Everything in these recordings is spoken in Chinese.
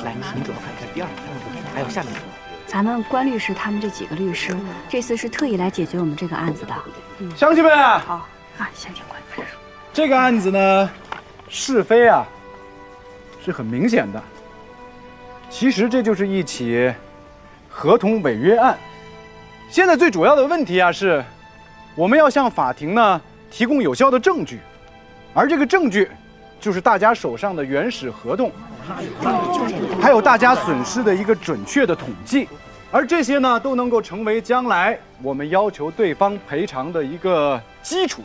来，您主要看看第二个，还有下面。咱们关律师他们这几个律师，这次是特意来解决我们这个案子的。乡亲们，好啊，先听关律师说。这个案子呢，是非啊，是很明显的。其实这就是一起合同违约案。现在最主要的问题啊是，我们要向法庭呢提供有效的证据，而这个证据就是大家手上的原始合同，还有大家损失的一个准确的统计，而这些呢都能够成为将来我们要求对方赔偿的一个基础。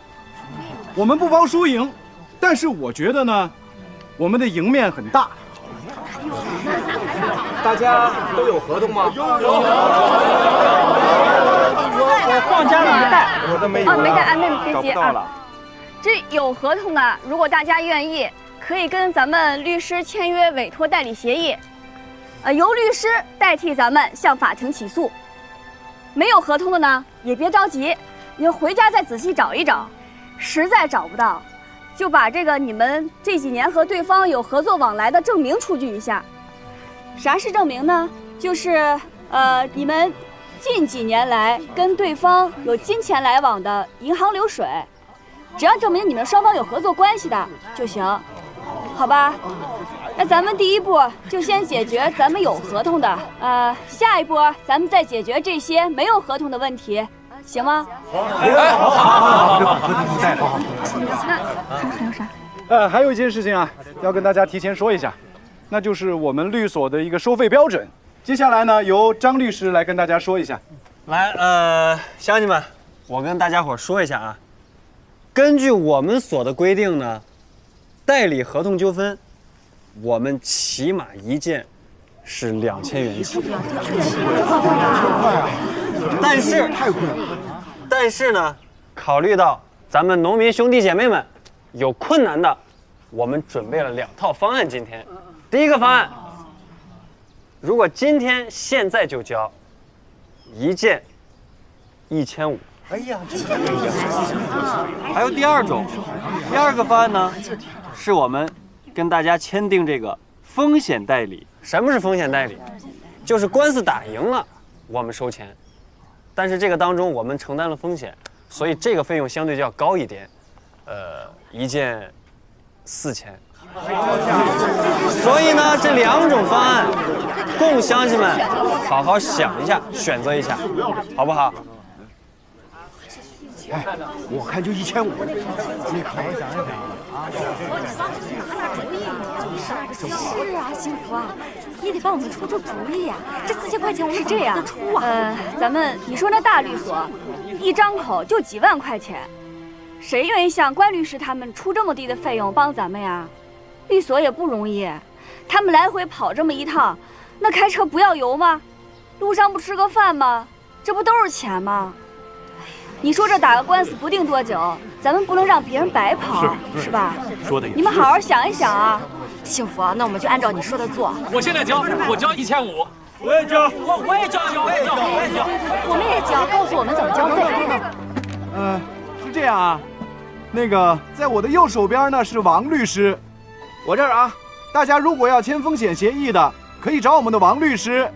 我们不包输赢，但是我觉得呢，我们的赢面很大。大家都有合同吗？有。我放家里没带，我的没有。没带啊，那别找急啊。不到了。这有合同的，如果大家愿意，可以跟咱们律师签约委托代理协议，由律师代替咱们向法庭起诉。没有合同的呢，也别着急，你回家再仔细找一找，实在找不到，就把这个你们这几年和对方有合作往来的证明出具一下。啥是证明呢？就是你们近几年来跟对方有金钱来往的银行流水，只要证明你们双方有合作关系的就行，好吧？那咱们第一步就先解决咱们有合同的，下一步咱们再解决这些没有合同的问题，行吗？好，这把合同带好。那还有啥？还有一件事情啊，要跟大家提前说一下，那就是我们律所的一个收费标准。接下来呢，由张律师来跟大家说一下。来，乡亲们，我跟大家伙说一下啊，根据我们所的规定呢，代理合同纠纷，我们起码一件是2000元起。但是呢，考虑到咱们农民兄弟姐妹们有困难的，我们准备了2套方案。今天，第一个方案，如果今天现在就交，一件1500。哎呀，还有第二种，第二个方案呢，是我们跟大家签订这个风险代理。什么是风险代理？就是官司打赢了，我们收钱，但是这个当中我们承担了风险，所以这个费用相对就要高一点，一件4000。所以呢，这2种方案，供乡亲们好好想一下，选择一下，好不好？哎，我看就1500。你好好想一想啊。是啊，幸福啊，你得帮我们出主意呀。这4000块钱我们是这样出啊。你说那大律所，一张口就几万块钱，谁愿意像关律师他们出这么低的费用帮咱们呀？律所也不容易，他们来回跑这么一趟，那开车不要油吗？路上不吃个饭吗？这不都是钱吗？你说这打个官司不定多久，咱们不能让别人白跑，是吧？说的也是。你们好好想一想啊。幸福啊，那我们就按照你说的做。我现在交，我交1500。我也交，我也交，我们也交，告诉我们怎么交费。是这样啊，那个在我的右手边呢是王律师，我这儿啊，大家如果要签风险协议的，可以找我们的王律师。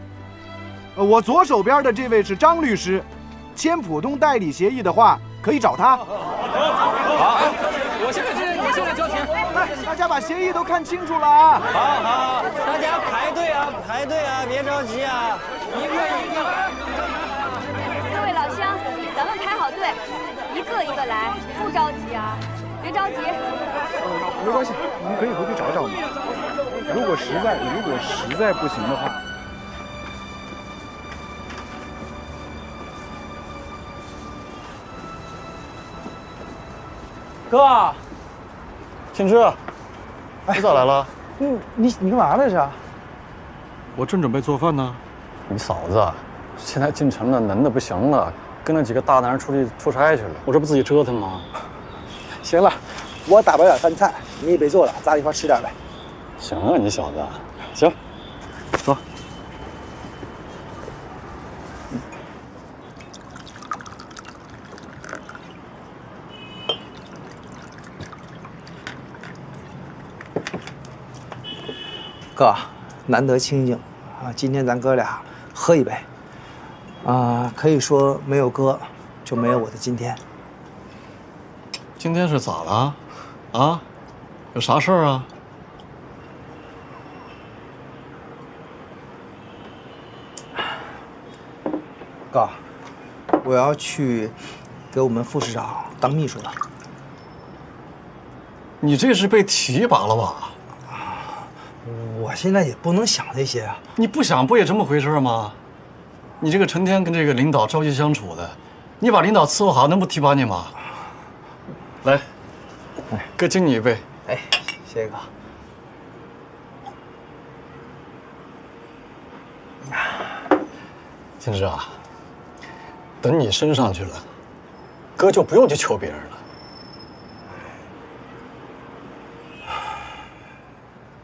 我左手边的这位是张律师，签普通代理协议的话，可以找他。好，我现在交钱。来，大家把协议都看清楚了啊！好，大家排队啊，别着急啊，一个。各位老乡，咱们排好队，一个一个来，不着急啊，别着急。没关系，你们可以回去找找嘛。如果实在不行的话。哥，庆之，你咋来了？你干嘛来着？我正准备做饭呢。你嫂子现在进城了，能的不行了，跟那几个大男人出去出差去了。我这不自己折腾吗？行了，我打包点饭菜，你也别做了，咱俩一块吃点呗。行啊，你小子，行，走。哥，难得清静啊，今天咱哥俩喝一杯啊，可以说没有哥就没有我的今天。今天是咋了？啊？有啥事儿啊？哥，我要去给我们副市长当秘书了。你这是被提拔了吧？我现在也不能想那些啊。你不想不也这么回事吗？你这个成天跟这个领导朝夕相处的，你把领导伺候好，能不提拔你吗？来，哥敬你一杯。哎，谢谢哥。金枝啊，等你升上去了，哥就不用去求别人了。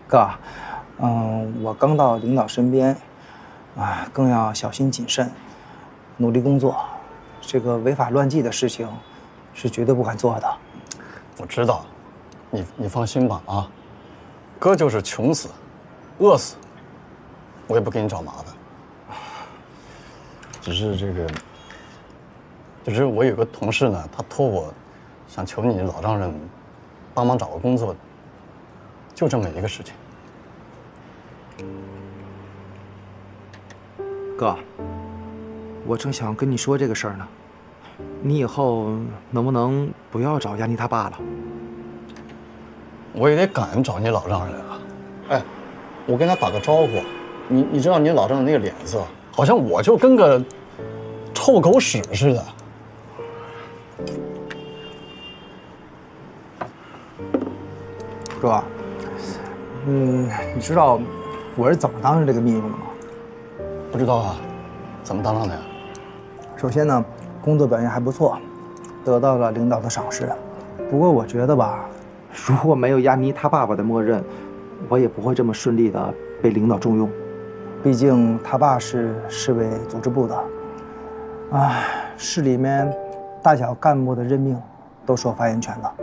哥，我刚到领导身边，啊，更要小心谨慎，努力工作。这个违法乱纪的事情，是绝对不敢做的。我知道，你放心吧啊，哥就是穷死、饿死，我也不给你找麻烦。只是我有个同事呢，他托我，想求你老丈人帮忙找个工作，就这么一个事情。哥，我正想跟你说这个事儿呢，你以后能不能不要找亚妮他爸了？我也得敢找你老丈人啊！哎，我跟他打个招呼，你知道你老丈人那个脸色，好像我就跟个臭狗屎似的。哥，你知道我是怎么当上这个秘书的吗？不知道啊，怎么当上的呀？首先呢，工作表现还不错，得到了领导的赏识。不过我觉得吧，如果没有亚妮他爸爸的默认，我也不会这么顺利的被领导重用。毕竟他爸是市委组织部的，市里面大小干部的任命都是有发言权的。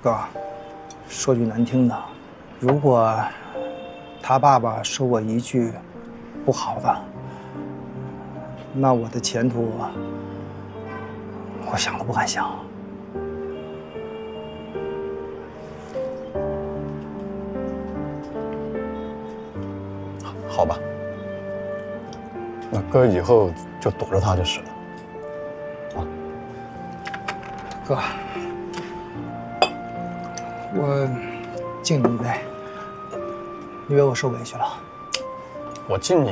哥，说句难听的，如果他爸爸说我一句不好的，那我的前途，我想都不敢想。好吧，那哥以后就躲着他就是了。啊，哥，我敬你一杯，因为我受委屈了。我敬你，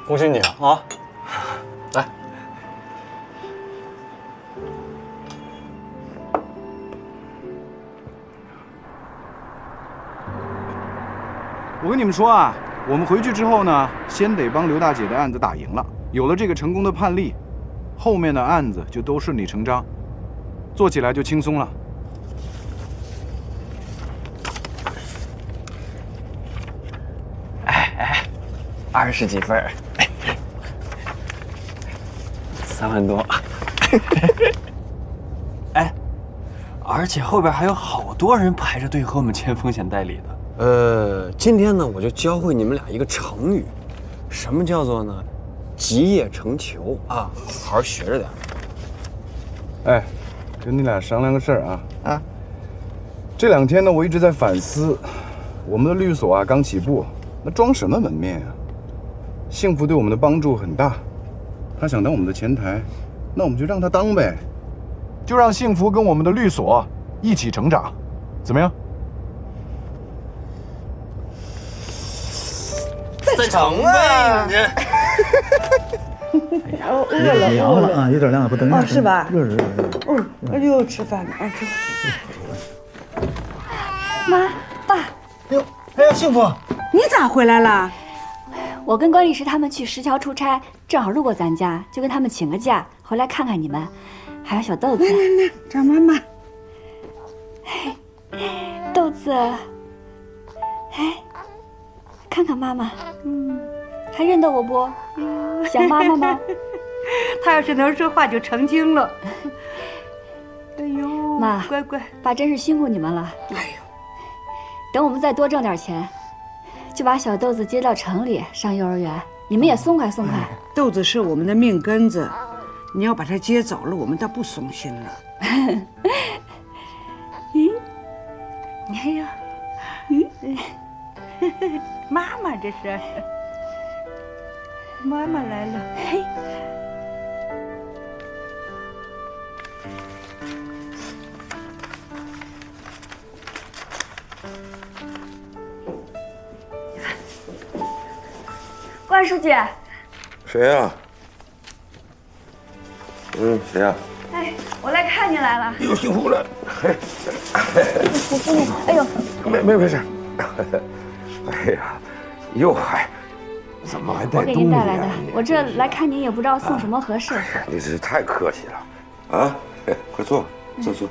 恭喜你啊！来，我跟你们说啊，我们回去之后呢，先得帮刘大姐的案子打赢了，有了这个成功的判例，后面的案子就都顺理成章，做起来就轻松了。20几分，3万多。哎，而且后边还有好多人排着队和我们签风险代理的。今天呢，我就教会你们俩一个成语，什么叫做呢？集腋成裘啊，好好学着点。哎，跟你俩商量个事儿啊。这2天呢，我一直在反思，我们的律所啊刚起步，那装什么门面啊？幸福对我们的帮助很大，他想当我们的前台，那我们就让他当呗，就让幸福跟我们的律所一起成长，怎么样？再成啊！你哎呀，凉了啊，有点凉了，不等一下。是吧？热。哎呦，吃饭呢啊！妈，爸，哎呀，幸福，你咋回来了？我跟关律师他们去石桥出差，正好路过咱家，就跟他们请个假，回来看看你们，还有小豆子。来，找妈妈。豆子，看看妈妈，还认得我不？想妈妈吗？他要是能说话，就成精了。哎呦，妈，乖乖，爸真是辛苦你们了。哎呦，等我们再多挣点钱，就把小豆子接到城里上幼儿园，你们也松快松快。豆子是我们的命根子，你要把他接走了，我们倒不松心了。哎呀，妈妈这是，妈妈来了。嘿，关书记，谁呀？谁呀？哎，我来看您来了。又辛苦了。哎呦，没事。哎呀，又还怎么还带我给东西啊？您带来的。我这来看您也不知道送什么合适。你这是太客气了啊！快坐，坐。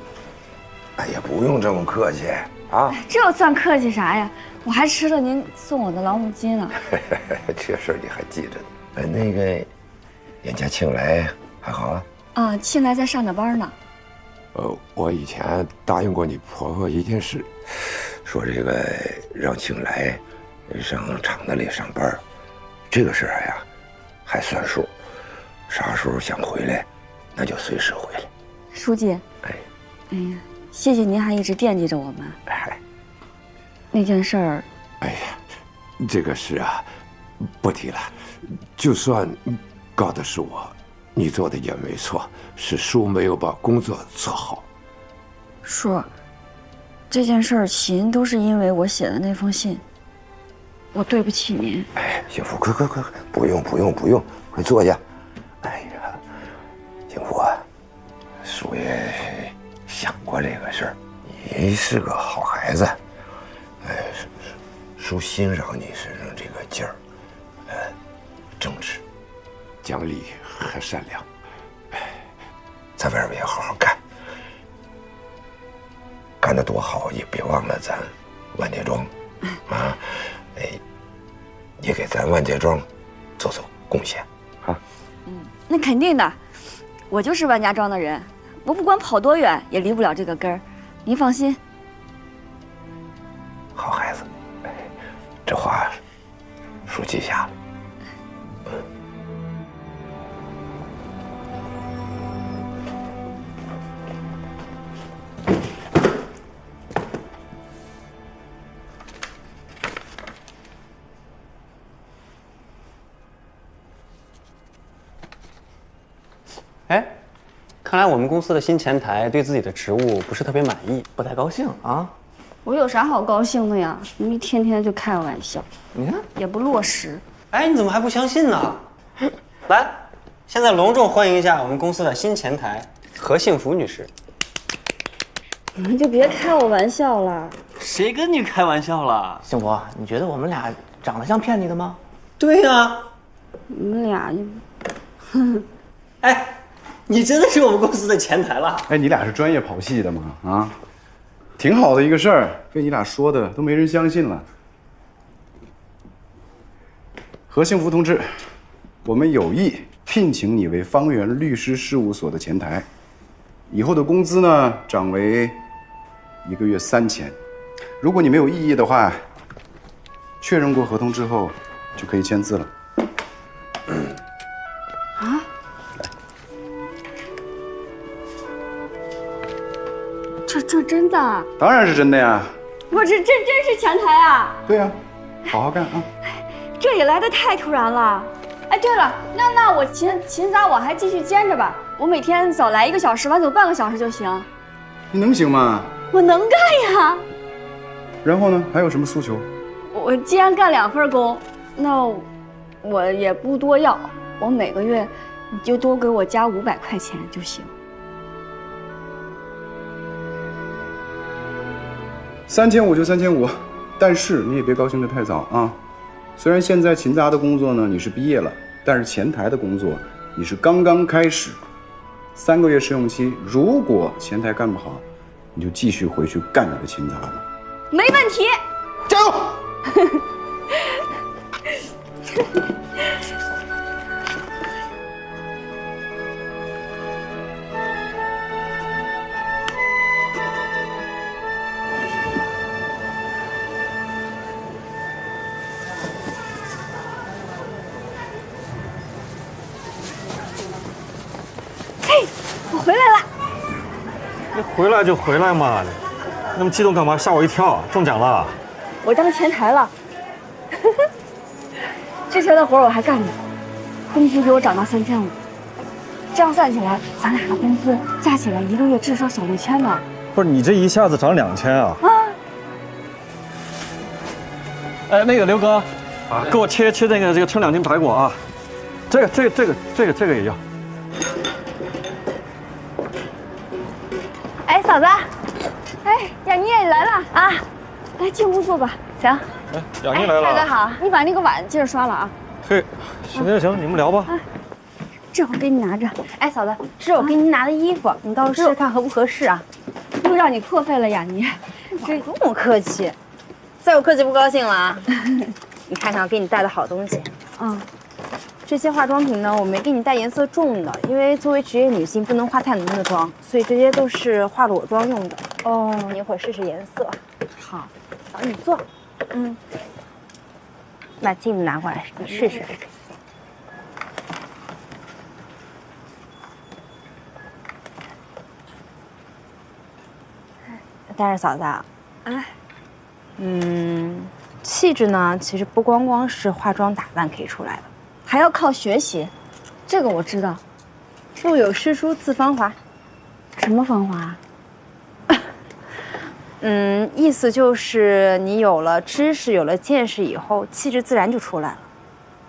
哎呀，不用这么客气啊！这算客气啥呀？我还吃了您送我的老母鸡呢。这事儿你还记着呢？那个，人家庆来还好啊？啊，庆来在上着班呢。我以前答应过你婆婆一件事，说这个让庆来上厂子里上班，这个事儿呀还算数，啥时候想回来，那就随时回来。书记，哎呀，谢谢您还一直惦记着我们。哎，那件事儿，哎呀，这个事啊，不提了。就算告的是我，你做的也没错，是叔没有把工作做好。叔，这件事儿起因都是因为我写的那封信，我对不起您。哎，幸福，快，不用，快坐下。哎呀，幸福啊，叔也想过这个事儿，你是个好孩子，哎，叔欣赏你身上这个劲儿，正直、讲理和善良，哎，在外边也好好干，干得多好，也别忘了咱万家庄，啊，哎，也给咱万家庄做贡献，啊。那肯定的，我就是万家庄的人，我不管跑多远也离不了这个根儿，您放心。好孩子，哎，这话叔记下了。哎，看来我们公司的新前台对自己的职务不是特别满意，不太高兴啊。我有啥好高兴的呀？你一天天就开玩笑，你看也不落实。哎，你怎么还不相信呢？来，现在隆重欢迎一下我们公司的新前台何幸福女士。你们就别开我玩笑了。谁跟你开玩笑了？幸福，你觉得我们俩长得像骗你的吗？对呀。你们俩就，哎，你真的是我们公司的前台了？哎，你俩是专业跑戏的吗？啊，挺好的一个事儿，被你俩说的都没人相信了。何幸福同志，我们有意聘请你为方圆律师事务所的前台，以后的工资呢涨为1个月3000。如果你没有异议的话，确认过合同之后就可以签字了。啊？这真的？当然是真的呀。我这真是前台啊！对呀，好好干啊。这也来得太突然了。哎，对了，那我勤杂我还继续兼着吧，我每天早来1个小时，晚走半个小时就行。你能行吗？我能干呀。然后呢？还有什么诉求？我既然干2份工，那我也不多要，我每个月你就多给我加500块钱就行。3500就3500，但是你也别高兴得太早啊。虽然现在勤杂的工作呢你是毕业了，但是前台的工作你是刚刚开始，3个月试用期，如果前台干不好，你就继续回去干你的勤杂吧。没问题，加油！我回来了。你回来就回来嘛，那么激动干嘛？吓我一跳！中奖了！我当前台了。之前的活我还干呢，工资给我涨到3500，这样算起来，咱俩的工资加起来1个月至少小6000呢。不是你这一下子涨2000啊？啊！哎，那个刘哥，啊，给我切那个称2斤排骨啊，这个也要。哎，嫂子，哎，雅妮也来了啊，来进屋坐吧。行。哎，雅妮来了。大哥好，你把那个碗接着刷了啊。嘿，行，你们聊吧。这我给你拿着。哎，嫂子，这是我给您拿的衣服，你到时候试试看合不合适啊。又让你破费了，雅妮。这不用客气，再有客气不高兴了啊。你看看我给你带的好东西。嗯。这些化妆品呢，我没给你带颜色重的，因为作为职业女性不能化太浓的妆，所以这些都是化裸妆用的。哦，你一会儿试试颜色。好，嫂子你坐。嗯。把镜子拿过来，你试试。但是嫂子啊，哎，气质呢，其实不光光是化妆打扮可以出来的。还要靠学习，这个我知道。腹有诗书自芳华。什么芳华？意思就是你有了知识，有了见识以后，气质自然就出来了。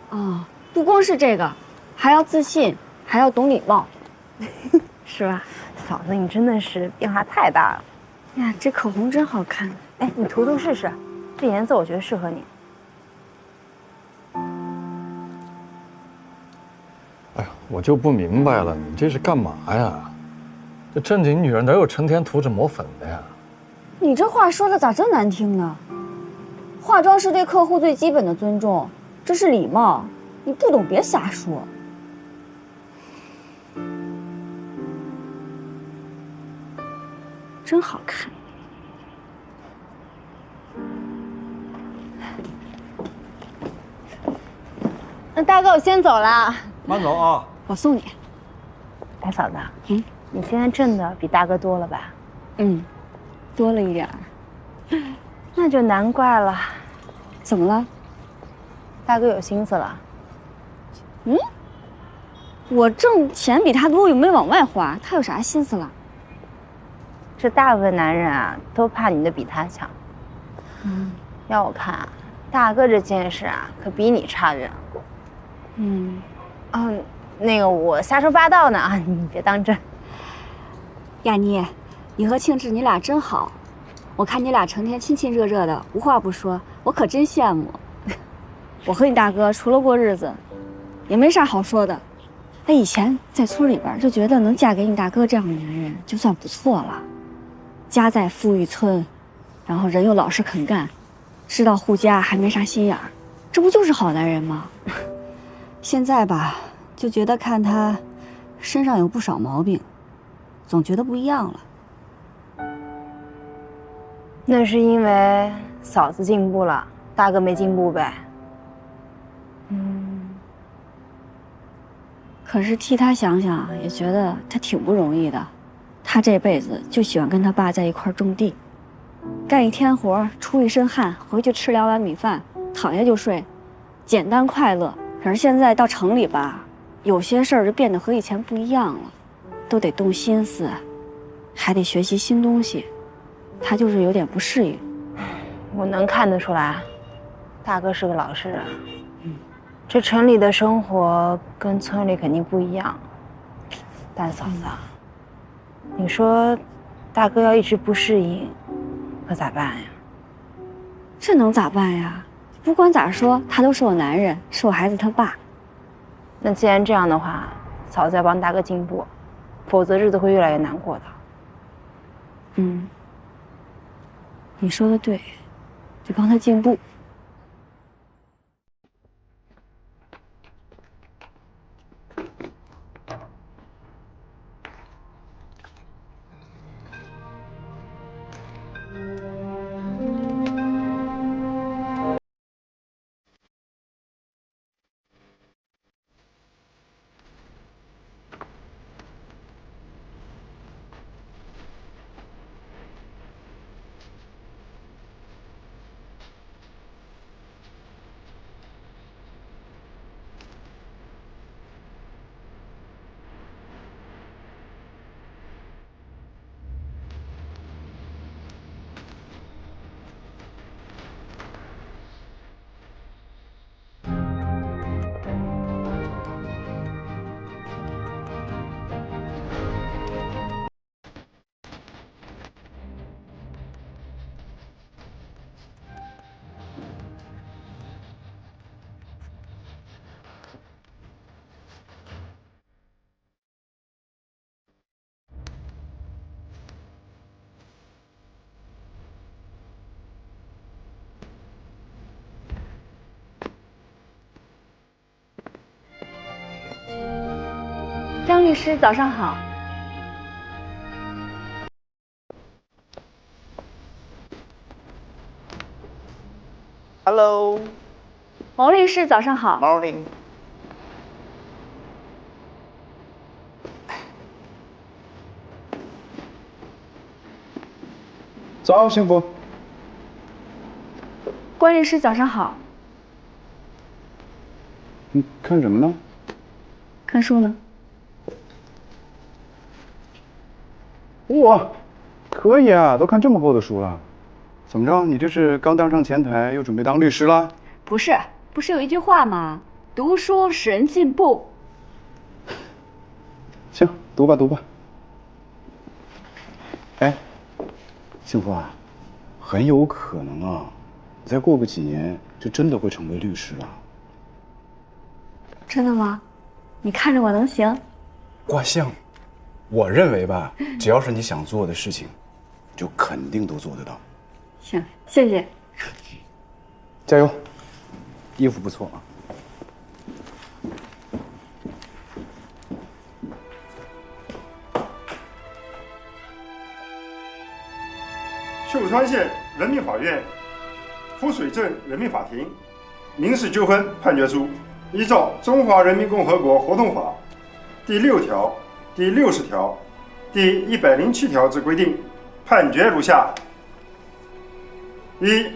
哦，不光是这个，还要自信，还要懂礼貌，是吧？嫂子，你真的是变化太大了。呀，这口红真好看。哎，你涂试试，这颜色我觉得适合你。哎呀，我就不明白了，你这是干嘛呀？这正经女人哪有成天涂着抹粉的呀？你这话说的咋这难听呢？化妆是对客户最基本的尊重，这是礼貌。你不懂别瞎说。真好看。那大哥，我先走了。慢走啊！我送你。哎，嫂子，你现在挣的比大哥多了吧？多了一点儿。那就难怪了。怎么了？大哥有心思了。我挣钱比他多，又没往外花，他有啥心思了？这大部分男人啊，都怕女的比他强。要我看啊，大哥这见识啊，可比你差远了。那个我瞎说八道呢啊，你别当真。雅妮，你和庆志你俩真好，我看你俩成天亲亲热热的，无话不说，我可真羡慕。我和你大哥除了过日子，也没啥好说的。他以前在村里边就觉得能嫁给你大哥这样的男人就算不错了，家在富裕村，然后人又老实肯干，知道护家还没啥心眼儿，这不就是好男人吗？现在吧，就觉得看他身上有不少毛病，总觉得不一样了。那是因为嫂子进步了，大哥没进步呗。可是替他想想，也觉得他挺不容易的。他这辈子就喜欢跟他爸在一块种地，干一天活，出一身汗，回去吃2碗米饭，躺下就睡，简单快乐。可是现在到城里吧，有些事儿就变得和以前不一样了，都得动心思，还得学习新东西。他就是有点不适应。我能看得出来，大哥是个老实人。这城里的生活跟村里肯定不一样。但嫂子，你说大哥要一直不适应，可咋办呀？这能咋办呀？不管咋说，他都是我男人，是我孩子他爸。那既然这样的话，嫂子要帮大哥进步，否则日子会越来越难过的。你说的对，就帮他进步。律师，早上好。Hello， 毛律师，早上好。Morning。早，幸福。关律师，早上好。你看什么呢？看书呢。哇，可以啊，都看这么厚的书了。怎么着？你这是刚当上前台，又准备当律师了？不是有一句话吗？读书使人进步。行，读吧读吧。哎，幸福啊，很有可能啊，再过个几年就真的会成为律师了。真的吗？你看着我能行？卦象，我认为吧，只要是你想做的事情，就肯定都做得到。行，谢谢。加油！衣服不错啊。秀川县人民法院浮水镇人民法庭民事纠纷判决书，依照《中华人民共和国合同法》第6条、第60条、第107条之规定，判决如下：一、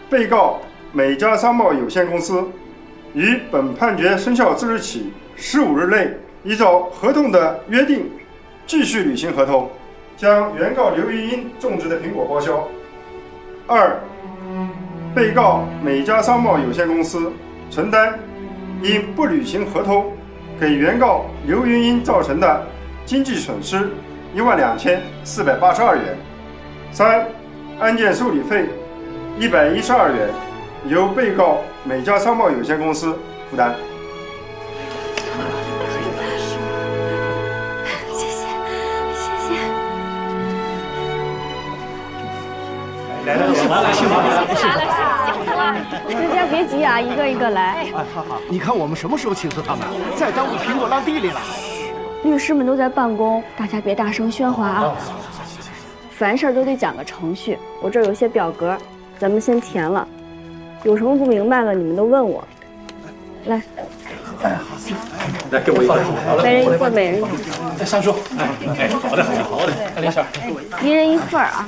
被告美家商贸有限公司于本判决生效之日起15日内，依照合同的约定继续履行合同，将原告刘玉英种植的苹果包销。二、被告美家商贸有限公司承担因不履行合同给原告刘玉英造成的经济损失12482元。三、案件受理费112元，由被告美家商贸有限公司负担。来，大家别急啊，一个一个来。哎，好，你看我们什么时候请辞他们？再耽误苹果烂地里了。律师们都在办公，大家别大声喧哗啊。凡事都得讲个程序，我这儿有些表格，咱们先填了。有什么不明白了，你们都问我。来，哎，好，来给我一份，每人一份，每人一份。哎，三叔，哎，好的，林婶，一人一份啊。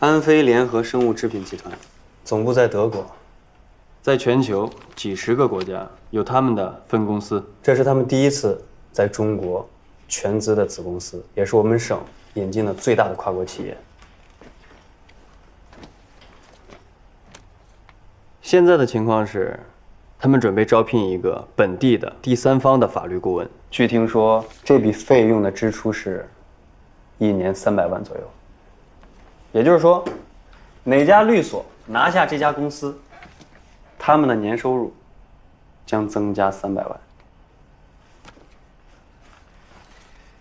安飞联合生物制品集团，总部在德国，在全球几十个国家有他们的分公司。这是他们第一次在中国全资的子公司，也是我们省引进的最大的跨国企业。现在的情况是，他们准备招聘一个本地的第三方的法律顾问。据听说，这笔费用的支出是1年300万左右。也就是说，哪家律所拿下这家公司，他们的年收入将增加300万。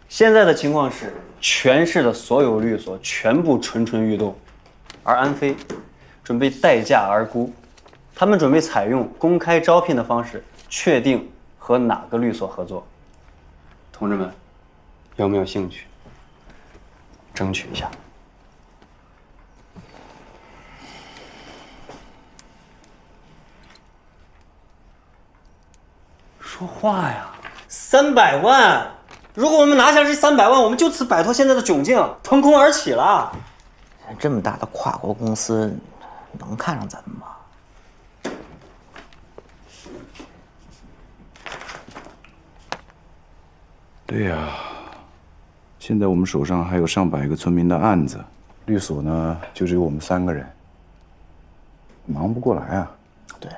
现在的情况是，全市的所有律所全部蠢蠢欲动，而安飞准备待价而沽，他们准备采用公开招聘的方式，确定和哪个律所合作。同志们，有没有兴趣？争取一下。说话呀！300万，如果我们拿下这300万，我们就此摆脱现在的窘境，腾空而起了。这么大的跨国公司，能看上咱们吗？对呀，现在我们手上还有上百个村民的案子，律所呢就只有我们3个人，忙不过来啊。对啊。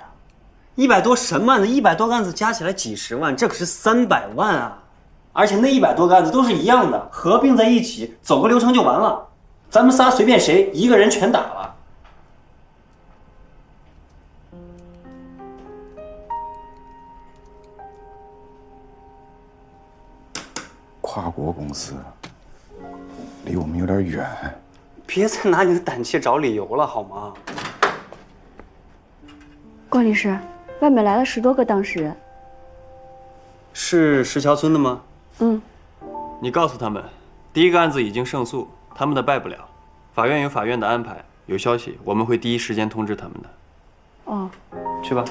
100多什么案子，100多个案子加起来几十万，这可是300万啊！而且那100多个案子都是一样的，合并在一起，走个流程就完了。咱们仨随便谁一个人全打了。跨国公司，离我们有点远。别再拿你的胆怯找理由了，好吗？关律师，外面来了10多个当事人。是石桥村的吗？嗯。你告诉他们，第一个案子已经胜诉，他们的败不了，法院有法院的安排，有消息我们会第一时间通知他们的。哦。去吧。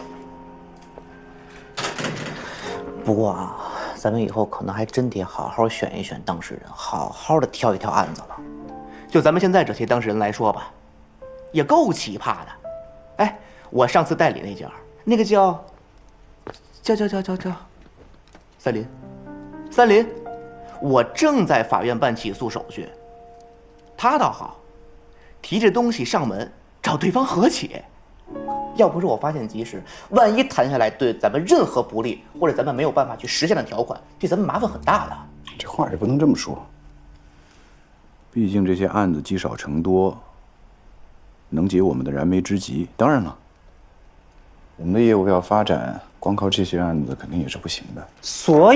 不过啊，咱们以后可能还真得好好选一选当事人，好好的挑一挑案子了。就咱们现在这些当事人来说吧，也够奇葩的。哎，我上次代理那家，那个叫三林，我正在法院办起诉手续，他倒好，提着东西上门找对方和解。要不是我发现及时，万一谈下来对咱们任何不利，或者咱们没有办法去实现的条款，对咱们麻烦很大的。这话也不能这么说，毕竟这些案子积少成多，能解我们的燃眉之急。当然了，我们的业务要发展，光靠这些案子肯定也是不行的。所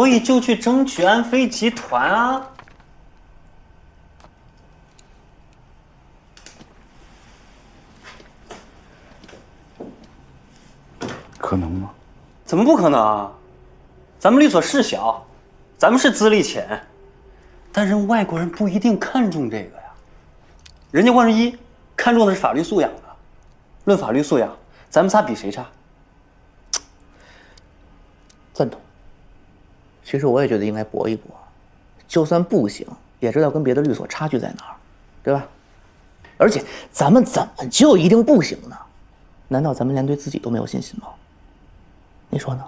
以就去争取安飞集团啊。可能吗？怎么不可能啊？咱们律所是小，咱们是资历浅，但是外国人不一定看重这个呀。人家万人一看重的是法律素养的。论法律素养，咱们仨比谁差？赞同。其实我也觉得应该搏一搏，就算不行，也知道跟别的律所差距在哪儿，对吧？而且咱们怎么就一定不行呢？难道咱们连对自己都没有信心吗？你说呢？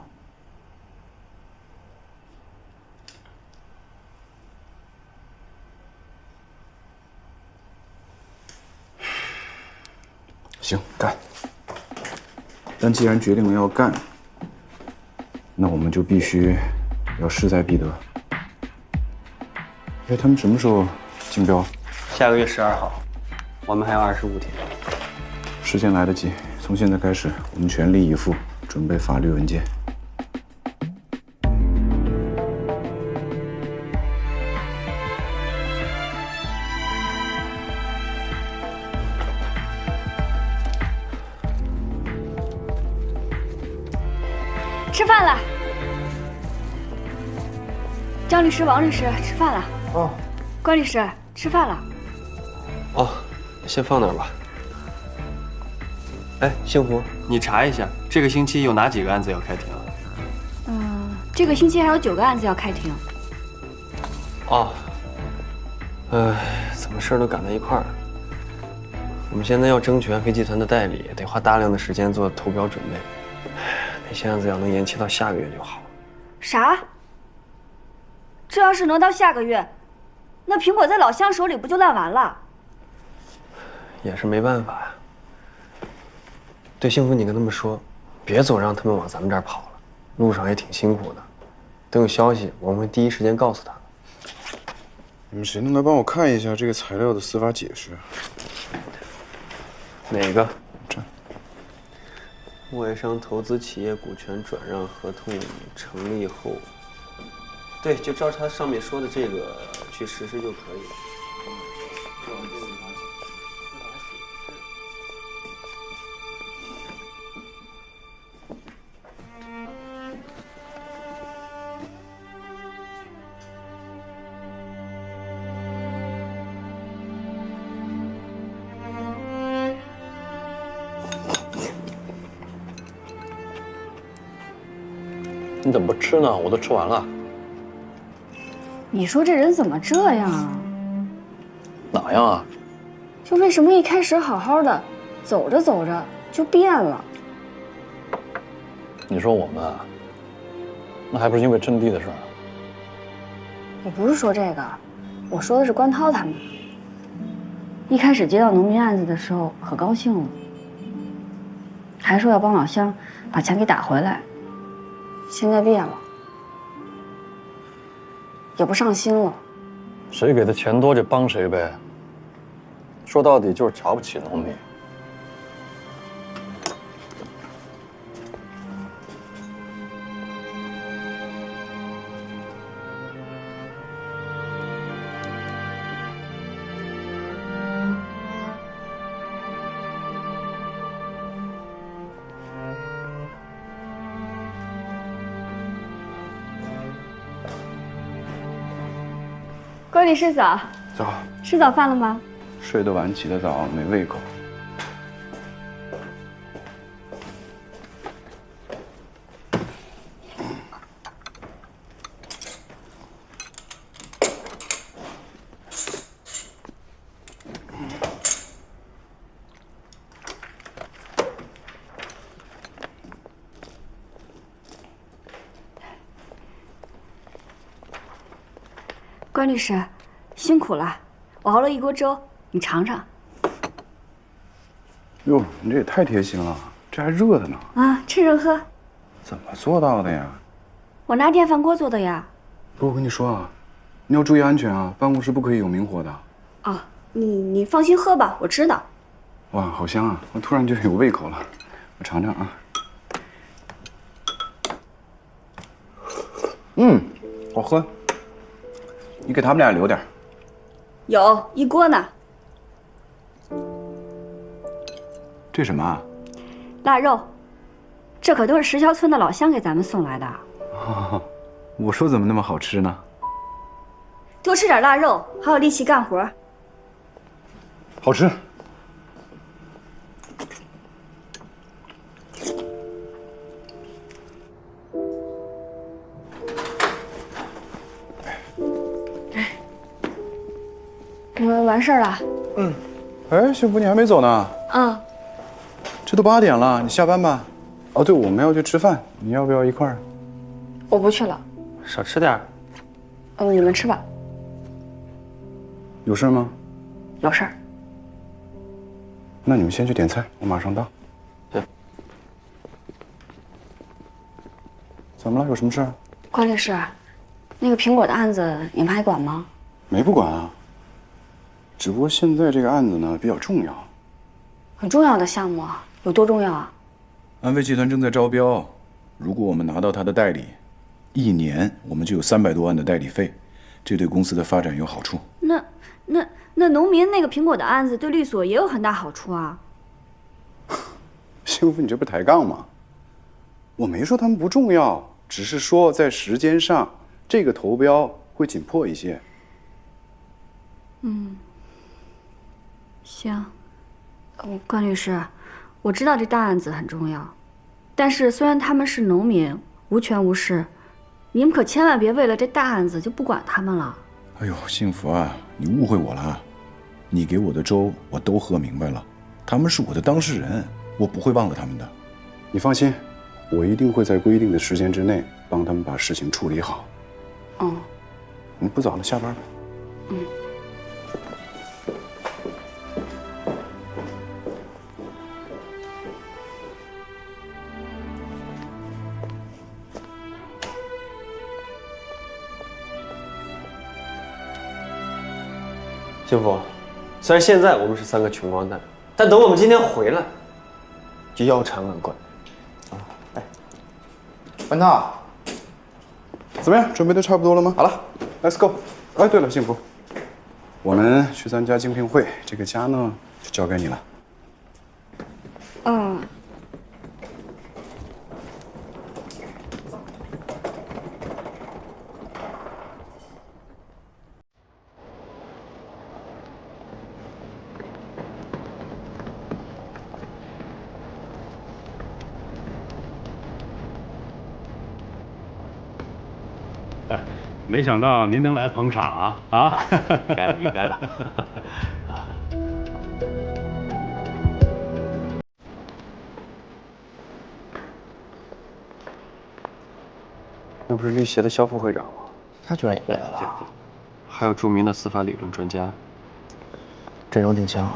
行，干。但既然决定了要干，那我们就必须要势在必得。哎，他们什么时候竞标？下个月12号，我们还有25天，时间来得及。从现在开始，我们全力以赴准备法律文件。吃饭了。张律师、王律师，吃饭了。哦。关律师，吃饭了。哦，先放那儿吧。哎，幸福，你查一下这个星期有哪几个案子要开庭？这个星期还有9个案子要开庭。哦。怎么事儿都赶在一块儿？我们现在要争取安飞集团的代理，得花大量的时间做投标准备。那些案子要能延期到下个月就好。啥？这要是能到下个月，那苹果在老乡手里不就烂完了？也是没办法呀。对，幸福，你跟他们说，别总让他们往咱们这儿跑了，路上也挺辛苦的。等有消息，我们会第一时间告诉他们。你们谁能来帮我看一下这个材料的司法解释？哪个？这。外商投资企业股权转让合同成立后，对，就照他上面说的这个去实施就可以了。你怎么不吃呢？我都吃完了。你说这人怎么这样啊？哪样啊？就为什么一开始好好的，走着走着就变了？你说我们啊，那还不是因为阵地的事儿？我不是说这个，我说的是关涛他们。一开始接到农民案子的时候可高兴了，还说要帮老乡把钱给打回来。现在变了，也不上心了。谁给的钱多就帮谁呗。说到底就是瞧不起农民。关律师早。早。吃早饭了吗？睡得晚，起得早，没胃口。关律师，辛苦了，我熬了一锅粥，你尝尝。哟，你这也太贴心了，这还热的呢。啊，趁热喝。怎么做到的呀？我拿电饭锅做的呀。不，我跟你说啊，你要注意安全啊，办公室不可以有明火的。啊，你放心喝吧，我知道。哇，好香啊！我突然就有胃口了，我尝尝啊。好喝。你给他们俩留点。有一锅呢。这什么啊？腊肉，这可都是石桥村的老乡给咱们送来的。哦，我说怎么那么好吃呢？多吃点腊肉，还有力气干活。好吃。我完事儿了。哎，幸福，你还没走呢？这都8点了，你下班吧。哦，对，我们要去吃饭，你要不要一块儿？我不去了。少吃点。你们吃吧。有事吗？有事儿。那你们先去点菜，我马上到。对。怎么了？有什么事？关律师，那个苹果的案子你们还管吗？没不管啊。只不过现在这个案子呢比较重要。很重要的项目啊，有多重要啊？安飞集团正在招标，如果我们拿到他的代理，1年我们就有300多万的代理费，这对公司的发展有好处。那农民那个苹果的案子对律所也有很大好处啊。幸福，你这不抬杠吗？我没说他们不重要，只是说在时间上，这个投标会紧迫一些。行。关律师，我知道这大案子很重要，但是虽然他们是农民，无权无势，你们可千万别为了这大案子就不管他们了。哎呦，幸福啊，你误会我了。你给我的粥我都喝明白了，他们是我的当事人，我不会忘了他们的。你放心，我一定会在规定的时间之内帮他们把事情处理好。你不早了，下班吧。幸福，虽然现在我们是3个穷光蛋，但等我们今天回来，就腰缠万贯。文涛，怎么样？准备的差不多了吗？好了 ，Let's go。哎，对了，幸福，我们去参加竞聘会，这个家呢就交给你了。没想到您能来捧场啊！该了，应该了。那不是律协的肖副会长吗？他居然也来了。还有著名的司法理论专家，阵容挺强。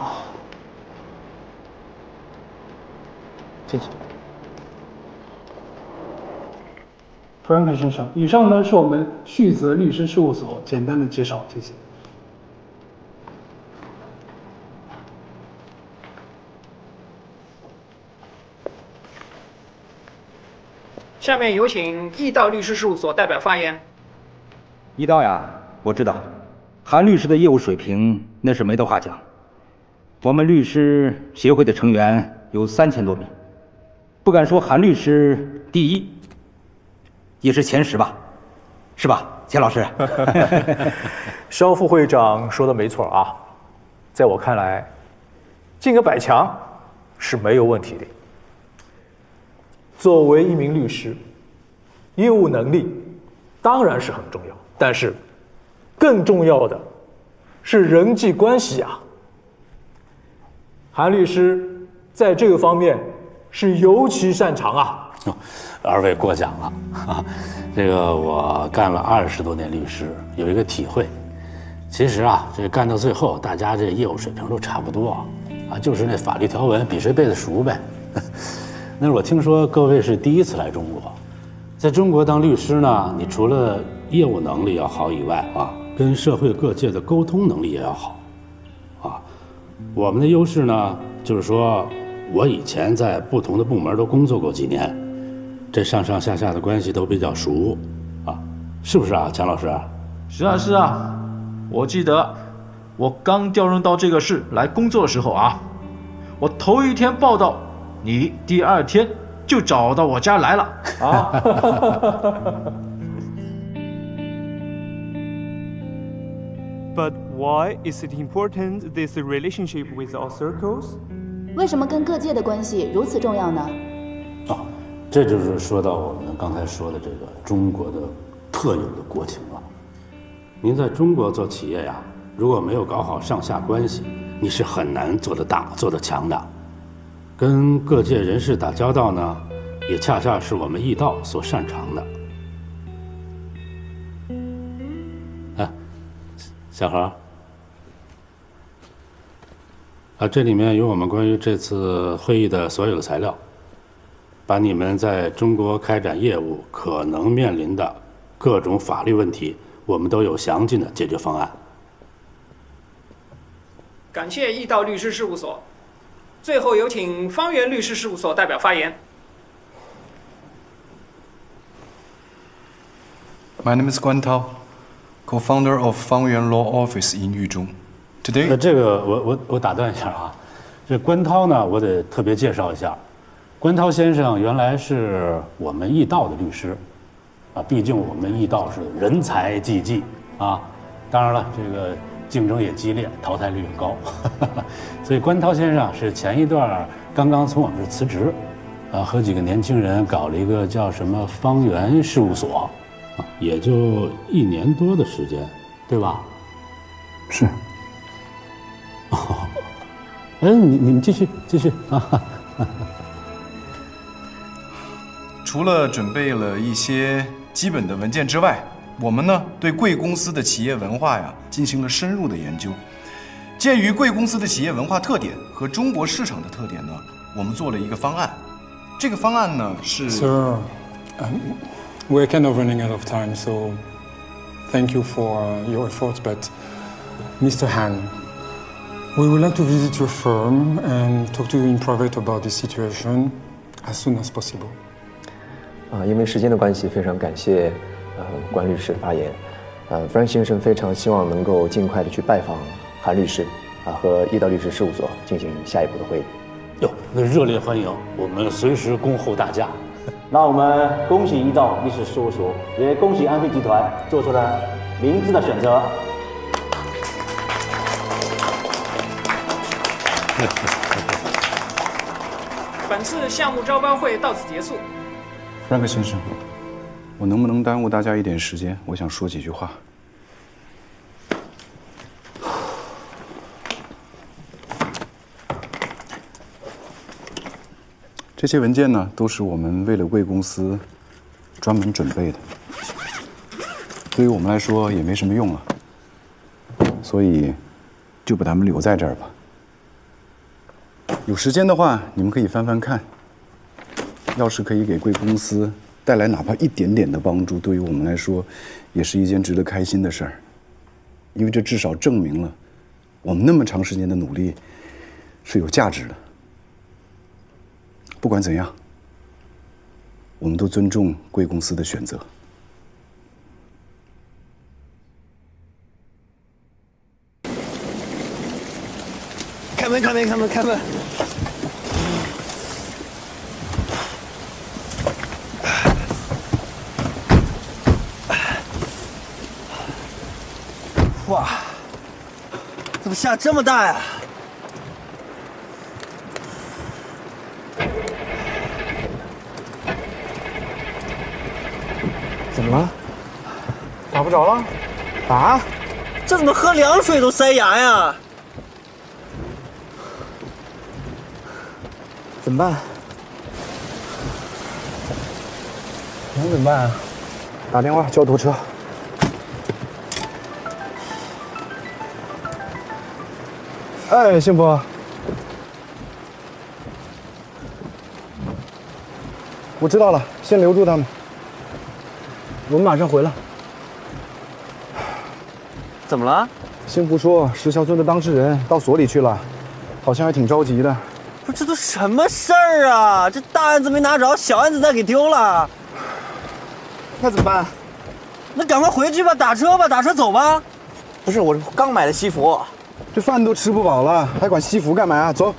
进去。弗兰肯先生，以上呢是我们旭泽律师事务所简单的介绍，谢谢。下面有请易道律师事务所代表发言。一刀呀，我知道，韩律师的业务水平那是没得话讲。我们律师协会的成员有3000多名，不敢说韩律师第1，也是前10吧，是吧？钱老师。肖副会长说的没错啊，在我看来，进个100强是没有问题的。作为一名律师，业务能力当然是很重要，但是更重要的是人际关系啊。韩律师在这个方面是尤其擅长啊。二位过奖了，这个我干了20多年律师，有一个体会，其实啊，这干到最后，大家这业务水平都差不多，啊，就是那法律条文比谁背得熟呗。那我听说各位是第一次来中国，在中国当律师呢，你除了业务能力要好以外啊，跟社会各界的沟通能力也要好，啊，我们的优势呢，就是说我以前在不同的部门都工作过几年，这上上下下的关系都比较熟，啊，是不是啊，强老师？是啊，是啊，我记得我刚调任到这个市来工作的时候啊，我头一天报道，你第2天就找到我家来了啊。But why is it important, this relationship with all circles? 为什么跟各界的关系如此重要呢？这就是说到我们刚才说的这个中国的特有的国情了。您在中国做企业呀，如果没有搞好上下关系，你是很难做得大、做得强的。跟各界人士打交道呢，也恰恰是我们易道所擅长的。哎，小何，啊，这里面有我们关于这次会议的所有的材料，把你们在中国开展业务可能面临的各种法律问题，我们都有详尽的解决方案。感谢易道律师事务所。最后有请方圆律师事务所代表发言。My name is Guan Tao, co-founder of Fangyuan Law Office in Yuzhong. Today， 这个我打断一下啊，这关涛呢，我得特别介绍一下。关涛先生原来是我们易道的律师，啊，毕竟我们易道是人才济济啊。当然了，这个竞争也激烈，淘汰率也高，所以关涛先生是前一段刚刚从我们这辞职，啊，和几个年轻人搞了一个叫什么方圆事务所，啊，也就1年多的时间，对吧？是。哦，哎，你们继续啊。除了准备了一些基本的文件之外，我们呢对贵公司的企业文化呀进行了深入的研究。鉴于贵公司的企业文化特点和中国市场的特点呢，我们做了一个方案。这个方案呢是 Sir, we're kind of running out of time, so thank you for your efforts, but Mr. Han, we would like to visit your firm and talk to you in private about this situation as soon as possible. 因为时间的关系，非常感谢关律师的发言。Frank 先生非常希望能够尽快的去拜访韩律师，和易道律师事务所进行下一步的会议。哟，那热烈欢迎，我们随时恭候大驾。那我们恭喜易道律师事务所，也恭喜安飞集团做出了明智的选择。本次项目招标会到此结束。Frank 先生，我能不能耽误大家一点时间？我想说几句话。这些文件呢，都是我们为了贵公司专门准备的，对于我们来说也没什么用了，所以就把它们留在这儿吧。有时间的话，你们可以翻翻看。要是可以给贵公司带来哪怕一点点的帮助，对于我们来说，也是一件值得开心的事儿。因为这至少证明了，我们那么长时间的努力是有价值的。不管怎样，我们都尊重贵公司的选择。开门，开门，开门，开门！哇，怎么下这么大呀？怎么了？打不着了？啊？这怎么喝凉水都塞牙呀？怎么办？能怎么办啊？打电话叫拖车。哎，幸福，我知道了，先留住他们。我们马上回来。怎么了？幸福说，石桥村的当事人到所里去了，好像还挺着急的。不是，这都什么事儿啊？这大案子没拿着，小案子再给丢了，那怎么办？那赶快回去吧，打车吧，打车走吧。不是，我刚买的西服，这饭都吃不饱了，还管西服干嘛啊？走。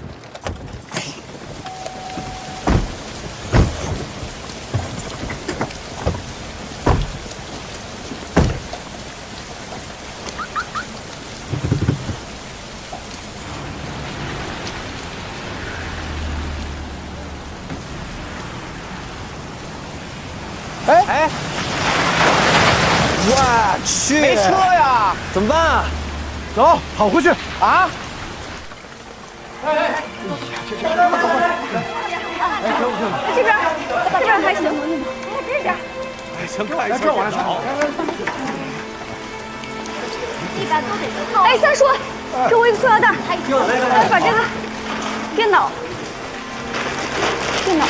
哎，我去，没车呀，怎么办啊？走，跑回去啊！这边还行，这边。哎，行，快，这往下跑。哎，三叔，给我一个塑料袋，来把这个电脑吊上。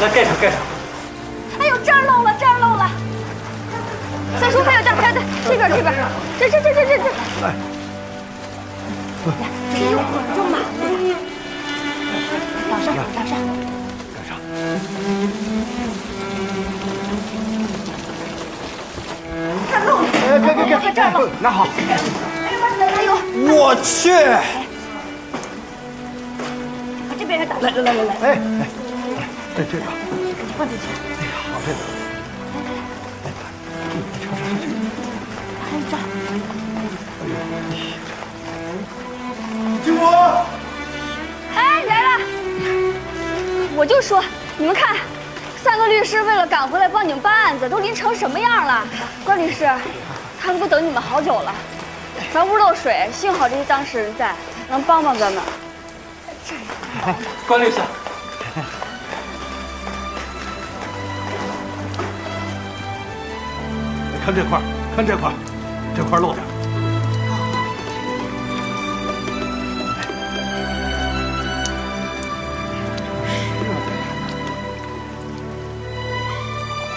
来盖上，盖上。哎呦，这儿漏了，这儿漏了。三叔，还有这儿，这边，这。来，这一会儿就满了。往上。盖上。这儿漏了。别，这儿漏。拿好。哎呦，我去。把这边也打。来。哎，这个。放进去。哎呀，好这个。还有这儿。幸福。哎，来了！我就说，你们看，3个律师为了赶回来帮你们办案子，都淋成什么样了？关律师，他们都等你们好久了。房屋漏水，幸好这些当事人在，能帮帮咱们。关律师。看这块，这块漏点。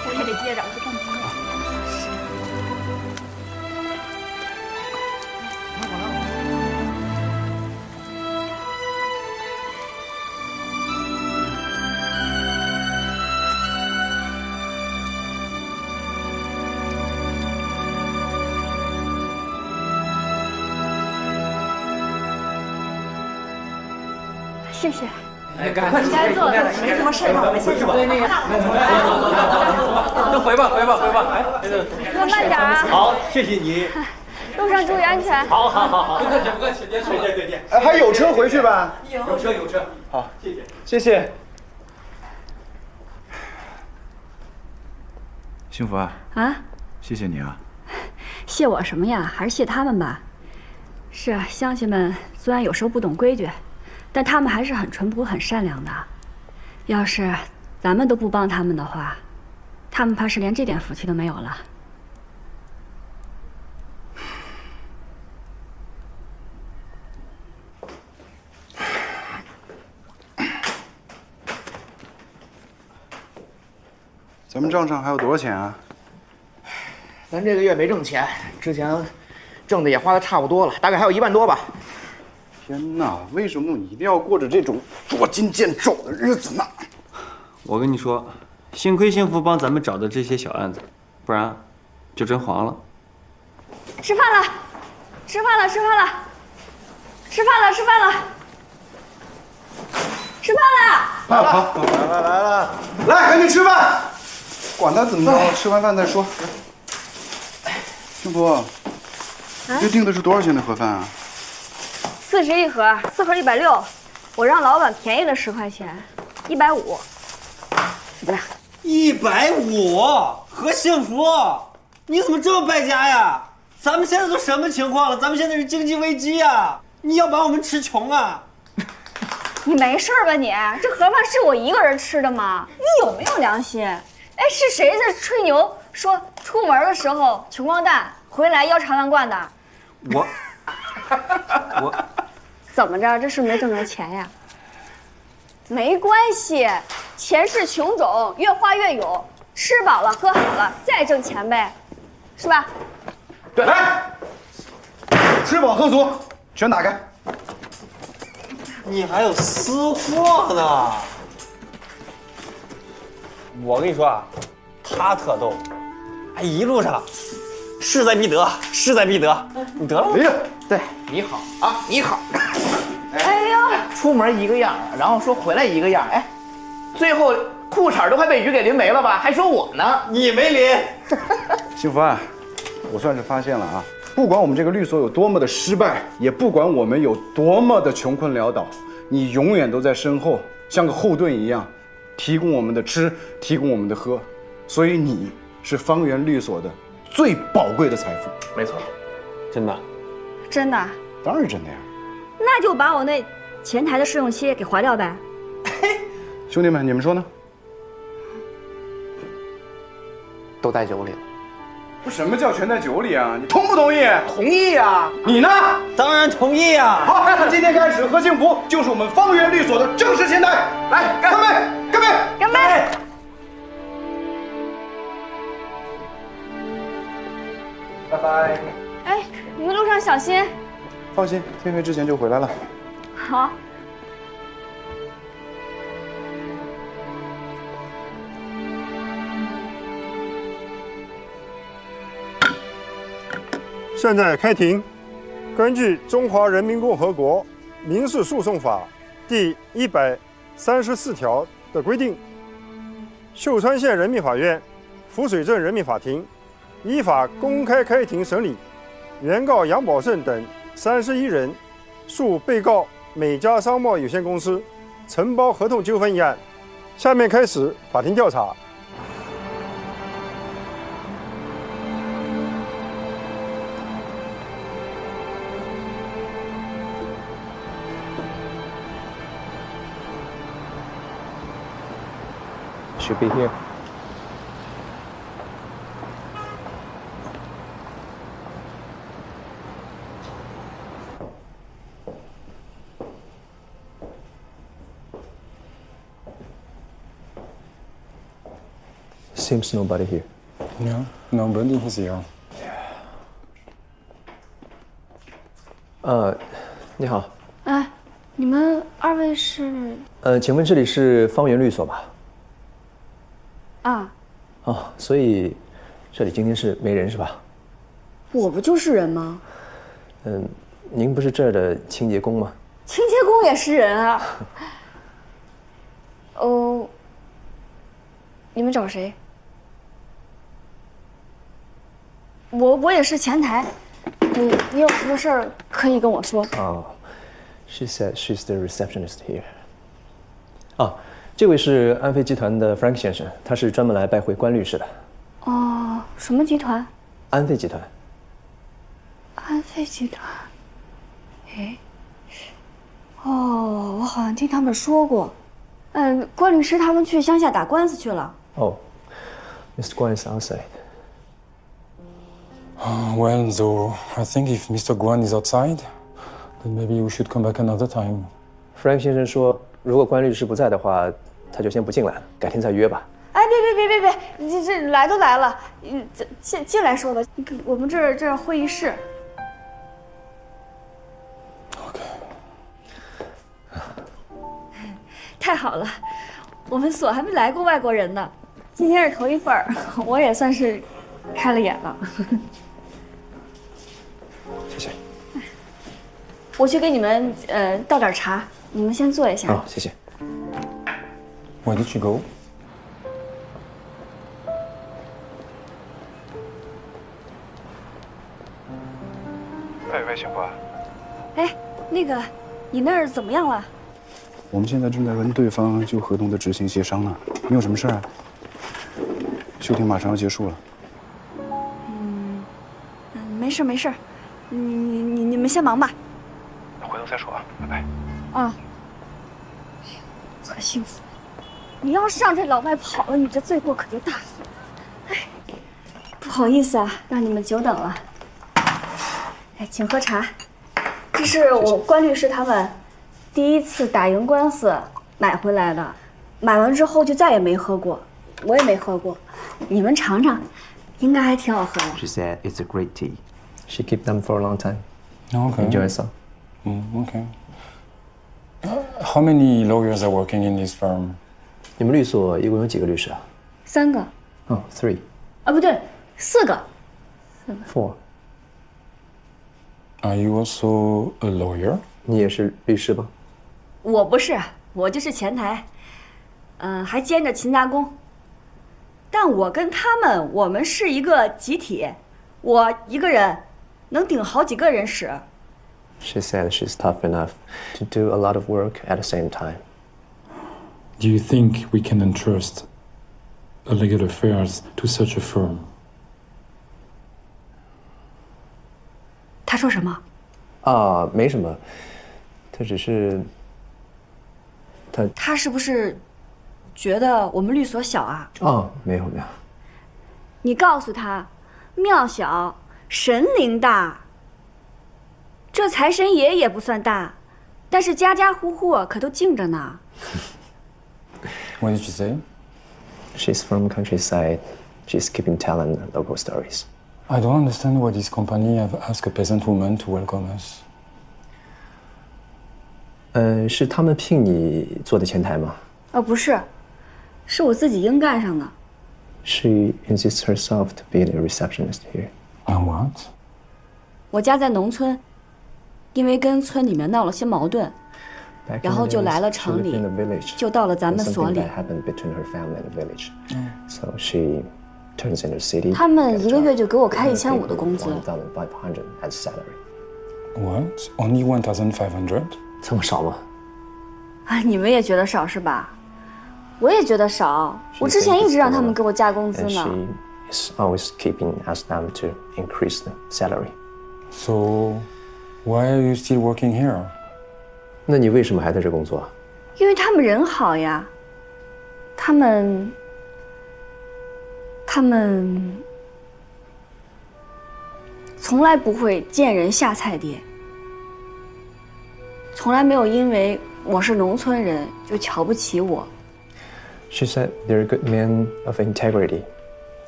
我也得接着，就放心了。谢谢。哎，赶快坐，没什么事嘛，我们先走。那回吧。哎，慢点啊。好，谢谢你。路上注意安全。好。不客气，别再见。哎，还有车回去吧？有车。好，谢谢。幸福啊，谢谢你啊。谢我什么呀？还是谢他们吧。是啊，乡亲们虽然有时候不懂规矩，但他们还是很淳朴、很善良的。要是咱们都不帮他们的话，他们怕是连这点福气都没有了。咱们账上还有多少钱啊？咱这个月没挣钱，之前挣的也花的差不多了，大概还有1万多吧。天哪，为什么你一定要过着这种捉襟见肘的日子呢？我跟你说，幸亏幸福帮咱们找的这些小案子，不然就真黄了。吃饭了。好，来了，来，赶紧吃饭。管他怎么着，吃完饭再说。幸福，你这订的是多少钱的盒饭啊40一盒，4盒160，我让老板便宜了10块钱，150。怎么样？150，何幸福，你怎么这么败家呀？咱们现在都什么情况了？咱们现在是经济危机啊！你要把我们吃穷啊！你没事吧你？这盒饭是我一个人吃的吗？你有没有良心？哎，是谁在吹牛说出门的时候穷光蛋，回来腰缠万贯的？我怎么着？这是没挣着钱呀？没关系，钱是穷种，越花越有，吃饱了喝好了再挣钱呗，是吧？对，来，吃饱喝足，全打开。你还有私货呢！我跟你说啊，他特逗，哎，一路上势在必得，势在必得。你得了吗？对，你好啊，你好。哎呦，出门一个样，然后说回来一个样，哎，最后裤衩都快被雨给淋没了吧？还说我呢？你没淋。幸福啊，我算是发现了啊，不管我们这个律所有多么的失败，也不管我们有多么的穷困潦倒，你永远都在身后，像个后盾一样，提供我们的吃，提供我们的喝，所以你是方圆律所的最宝贵的财富。没错，真的，真的，当然是真的呀。那就把我那前台的试用期给划掉呗。兄弟们，你们说呢？都在酒里了。什么叫全在酒里啊？你同不同意？同意呀。你呢？当然同意呀。好，从今天开始，何幸福就是我们方圆律所的正式前台。来，干杯！干杯！干杯！拜拜。哎，你们路上小心。放心，天黑之前就回来了。好。现在开庭。根据《中华人民共和国民事诉讼法》第134条的规定，秀川县人民法院、浮水镇人民法庭依法公开开庭审理原告杨宝胜等31人诉被告美家商贸有限公司承包合同纠纷一案。下面开始法庭调查。Should be here. Seems nobody here. Yeah, nobody is here. 你好。哎，你们2位是？请问这里是方圆律所吧？啊，哦，所以这里今天是没人是吧？我不就是人吗？您不是这儿的清洁工吗？清洁工也是人啊。哦，你们找谁？我也是前台，你有什么事儿可以跟我说。哦 ，She said she's the receptionist here. 啊，这位是安飞集团的 Frank 先生，他是专门来拜会关律师的。哦，什么集团？安飞集团。安飞集团。哎，哦，我好像听他们说过。关律师他们去乡下打官司去了。哦 ，Mr. Guan is outside. Well, though, I think if Mr. Guan is outside, then maybe we should come back another time. Frank 先生说，如果关律师不在的话，他就先不进来了，改天再约吧。哎，别，你这来都来了，进来说吧。我们这会议室。OK。太好了，我们所还没来过外国人呢，今天是头一份儿，我也算是开了眼了。谢谢。我去给你们倒点茶，你们先坐一下。好，谢谢。Where did you go? 喂，小花。哎，那个，你那儿怎么样了？我们现在正在跟对方就合同的执行协商呢。你有什么事啊？休庭马上要结束了。没事没事，你们先忙吧。那回头再说啊，拜拜。啊。哎呀，可幸福了！你要是让这老外跑了，你这罪过可就大了。哎，不好意思啊，让你们久等了。哎，请喝茶。这是我关律师他们第一次打赢官司买回来的，买完之后就再也没喝过，我也没喝过。你们尝尝，应该还挺好喝的。 She said it's a great tea. She kept them for a long time. Okay. Enjoy some. Okay. How many lawyers are working in this firm? 你们律所一共有几个律师啊3个。哦 ，three. 啊，不对，4个。Four. Are you also a lawyer? 你也是律师吧？我不是，我就是前台，还兼着勤杂工。但我跟他们，我们是一个集体，我一个人能顶好几个人使。She said she's tough enough to do a lot of work at the same time. Do you think we can entrust a legal affairs to such a firm? 他说什么？啊，没什么，他只是他是不是觉得我们律所小啊？哦，没有没有。你告诉他，庙小神灵大。这财神爷也不算大，但是家家户户可都敬着呢。What did she say? She's from countryside. She's keeping telling local stories. I don't understand why this company have asked a peasant woman to welcome us. 是他们聘你做的前台吗？不是，是我自己硬干上的。She insists herself to be the receptionist here. What? 我家在农村，因为跟村里面闹了些矛盾，然后就来了城里，就到了咱们所里。So she turns into city. 他们1个月就给我开1500的工资。1,500 as salary. What? Only 1,500? 这么少吗？啊，你们也觉得少是吧？我也觉得少。我之前一直让他们给我加工资呢。She is always keeping ask them to increase the salary. So, why are you still working here? 那你为什么还在这工作？因为他们人好呀。他们从来不会见人下菜碟。从来没有因为我是农村人就瞧不起我。She said they're good men of integrity,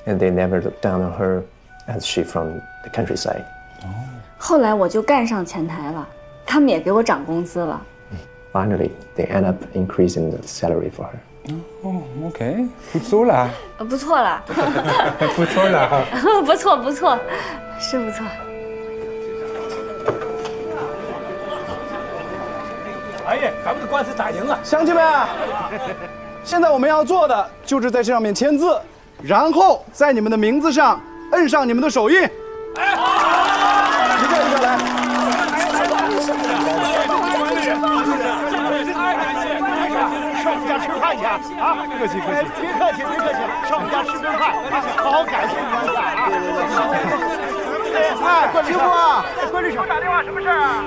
and they never look down on her, as she from the countryside. 后来我就干上前台了，他们也给我涨工资了。Finally, they end up increasing the salary for her. Oh, okay. 不错啦。不错了。不错啦。不错不错，是不错。哎呀，咱们的官司打赢了，乡亲们！现在我们要做的就是在这上面签字，然后在你们的名字上摁上你们的手印。一个一个来。上我们家吃饭去啊！客气客气，别客气别客气，上我们家吃顿饭，好好感谢关司啊！哎，关师傅啊，关律师打电话什么事儿啊？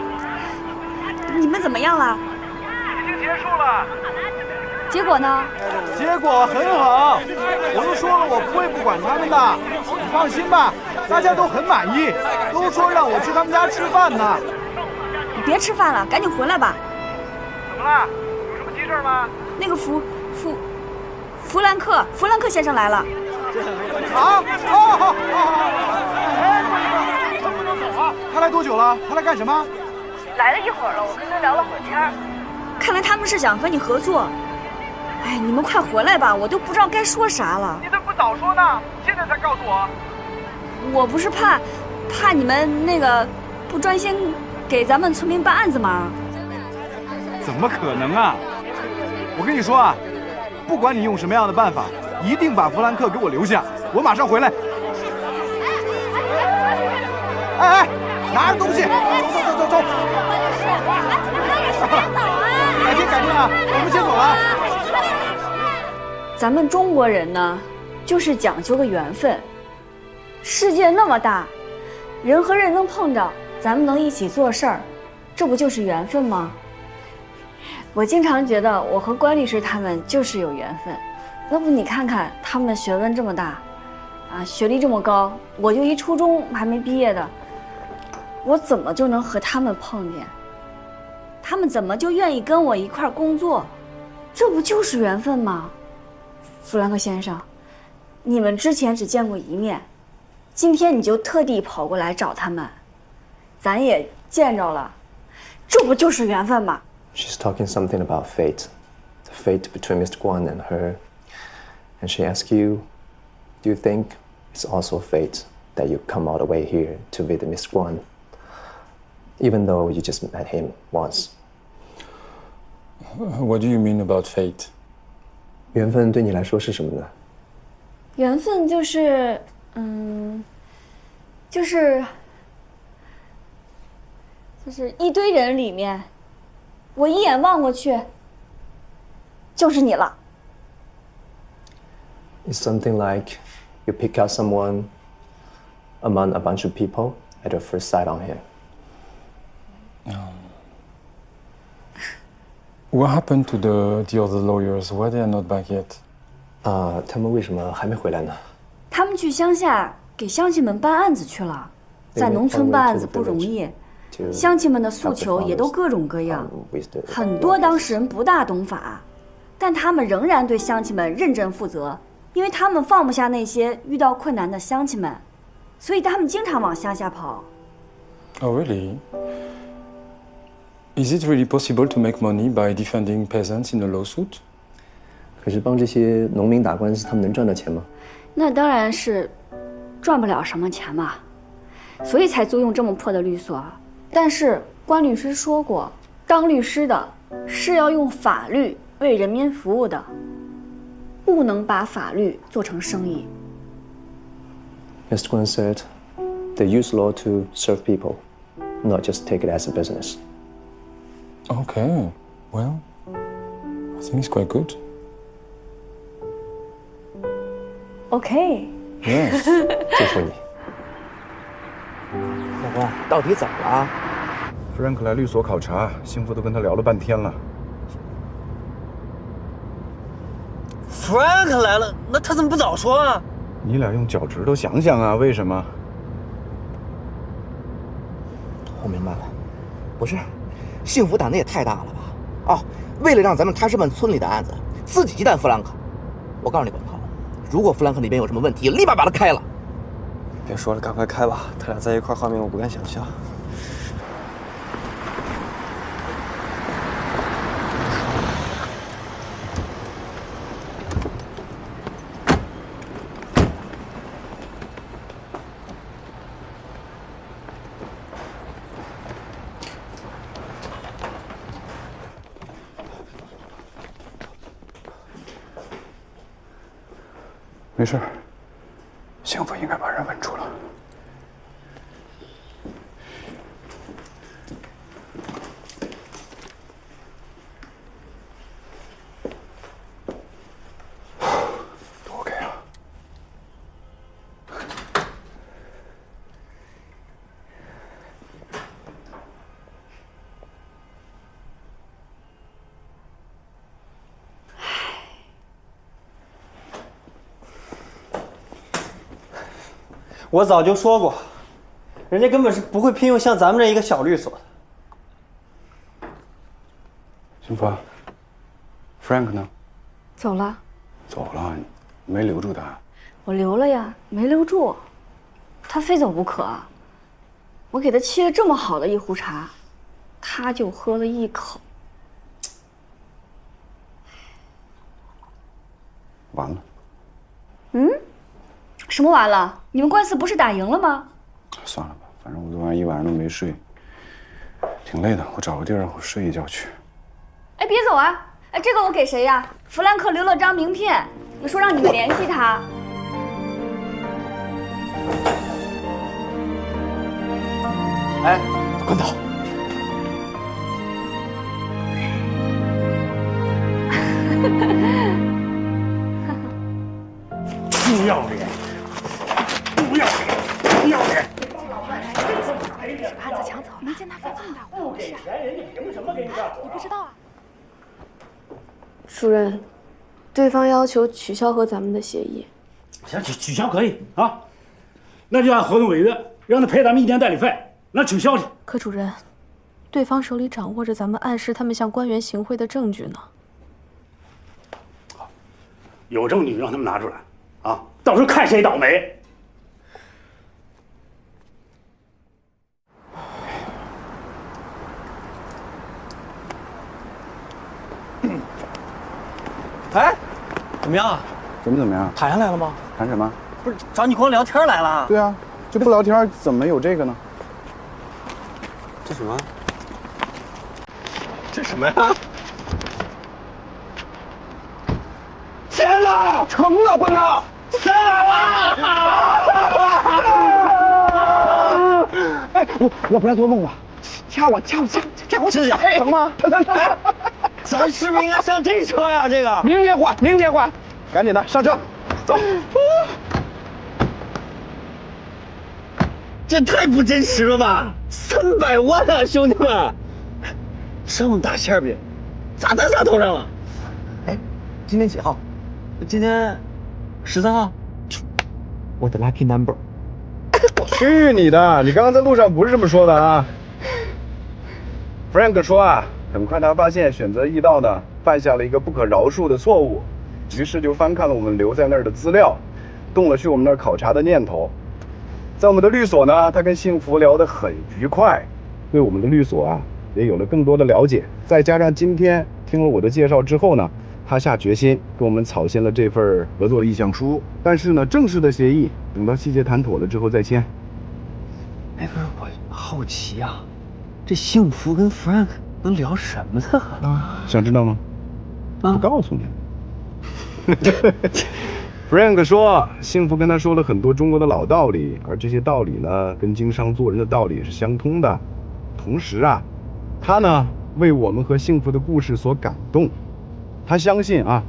你们怎么样了？已经结束了。结果呢？结果很好，我都说了我不会不管他们的，你放心吧，大家都很满意，都说让我去他们家吃饭呢。你别吃饭了，赶紧回来吧。怎么了？有什么急事吗？那个弗兰克先生来了。啊！哦！哎，他不能走啊！他来多久了？他来干什么？来了一会儿了，我跟他聊了会儿天。看来他们是想和你合作。哎，你们快回来吧，我都不知道该说啥了。你怎么不早说呢？现在才告诉我。我不是怕你们那个不专心给咱们村民办案子吗？怎么可能啊！我跟你说啊，不管你用什么样的办法，一定把弗兰克给我留下，我马上回来。哎，拿着东西，走。改天啊，我们先走了。咱们中国人呢，就是讲究个缘分。世界那么大，人和人能碰着，咱们能一起做事儿，这不就是缘分吗？我经常觉得我和关律师他们就是有缘分。要不你看看他们学问这么大，啊，学历这么高，我就一初中还没毕业的，我怎么就能和他们碰见？他们怎么就愿意跟我一块儿工作？这不就是缘分吗？弗兰克先生，你们之前只见过一面，今天你就特地跑过来找他们，咱也见着了，这不就是缘分吗？ She's talking something about fate, the fate between Mr. Guan and her. And she asks you, do you think it's also fate that you come all the way here to visit Mr. Guan, even though you just met him once? What do you mean about fate? 缘分对你来说是什么呢？缘分就是，就是一堆人里面，我一眼望过去，就是你了。It's something like you pick out someone among a bunch of people at your first sight on him. What happened to the other lawyers? Why they are not back yet? 他们为什么还没回来呢？他们去乡下给乡亲们办案子去了，在农村办案子不容易，乡亲们的诉求也都各种各样，很多当事人不大懂法，但他们仍然对乡亲们认真负责，因为他们放不下那些遇到困难的乡亲们，所以他们经常往乡下跑。Oh, really? Is it really possible to make money by defending peasants in a lawsuit? 可是帮这些农民打官司，他们能赚到钱吗？那当然是赚不了什么钱嘛，所以才租用这么破的律所。但是关律师说过，当律师的是要用法律为人民服务的，不能把法律做成生意。Mr. Guan said, they use law to serve people, not just take it as a business. Okay, well, I think it's quite good. Okay. Yes. 就说你。老关，到底怎么了？弗兰克来律所考察，幸福都跟他聊了半天了。弗兰克来了，那他怎么不早说啊？你俩用脚趾头想想啊，为什么？我明白了，不是，幸福胆子也太大了吧？哦，为了让咱们塔什曼村里的案子，自己鸡蛋弗兰克。我告诉你，管涛，如果弗兰克那边有什么问题，立马把他开了。别说了，赶快开吧！他俩在一块画面我不敢想象。没事，幸福应该把人稳住了。多给啊！我早就说过，人家根本是不会聘用像咱们这一个小律所的。幸福 ，Frank 呢？走了。走了，没留住他。我留了呀，没留住，他非走不可。我给他沏了这么好的一壶茶，他就喝了一口。完了。嗯？什么完了？你们官司不是打赢了吗？算了吧，反正我昨晚一晚上都没睡，挺累的。我找个地儿我睡一觉去。哎，别走啊！哎，这个我给谁呀？弗兰克留了张名片，说让你们联系他。哎，关导，不要脸！不要脸！不要脸！案子抢走，没见他分这么大不给钱，人家凭什么给你干活？你不知道啊？主任，对方要求取消和咱们的协议。行，取消可以啊，那就按合同违约，让他赔咱们1年代理费，那取消去。可主任，对方手里掌握着咱们暗示他们向官员行贿的证据呢。有证据让他们拿出来，啊，到时候看谁倒霉。哎，怎么样啊？怎么样？谈下来了吗？谈什么？不是找你光聊天来了？对啊，这不聊天怎么有这个呢？这什么？这什么呀？签了，成了，关导，签了！哎，我不要做梦了，掐我，成吗？咱是不是应该上这车呀？这个明天换，赶紧的上车，走。这太不真实了吧！300万啊，兄弟们，这么大馅饼，咋在咱头上了？哎，今天几号？今天13号。我的 lucky number。去你的！你刚刚在路上不是这么说的啊 ！Frank 说啊，很快他发现选择易道呢犯下了一个不可饶恕的错误，于是就翻看了我们留在那儿的资料，动了去我们那儿考察的念头。在我们的律所呢，他跟幸福聊得很愉快，对我们的律所啊也有了更多的了解。再加上今天听了我的介绍之后呢，他下决心跟我们草签了这份合作意向书。但是呢，正式的协议等到细节谈妥了之后再签。哎，不是，我好奇啊，这幸福跟 Frank 能聊什么呢？想知道吗？不告诉你。Frank 说，幸福跟他说了很多中国的老道理，而这些道理呢，跟经商做人的道理是相通的。同时啊，他呢为我们和幸福的故事所感动。他相信啊，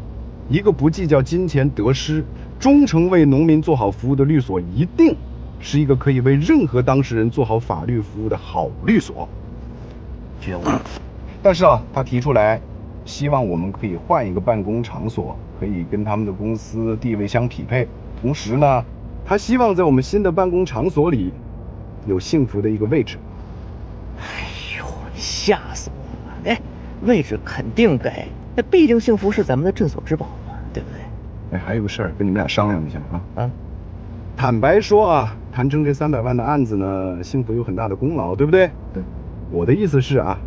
一个不计较金钱得失、忠诚为农民做好服务的律所，一定是一个可以为任何当事人做好法律服务的好律所。觉悟。但是啊，他提出来，希望我们可以换一个办公场所，可以跟他们的公司地位相匹配。同时呢，他希望在我们新的办公场所里有幸福的一个位置。哎呦，吓死我了！哎，位置肯定给，那毕竟幸福是咱们的镇所之宝嘛，对不对？哎，还有个事儿跟你们俩商量一下啊。坦白说啊，谈成这300万的案子呢，幸福有很大的功劳，对不对？对。我的意思是啊，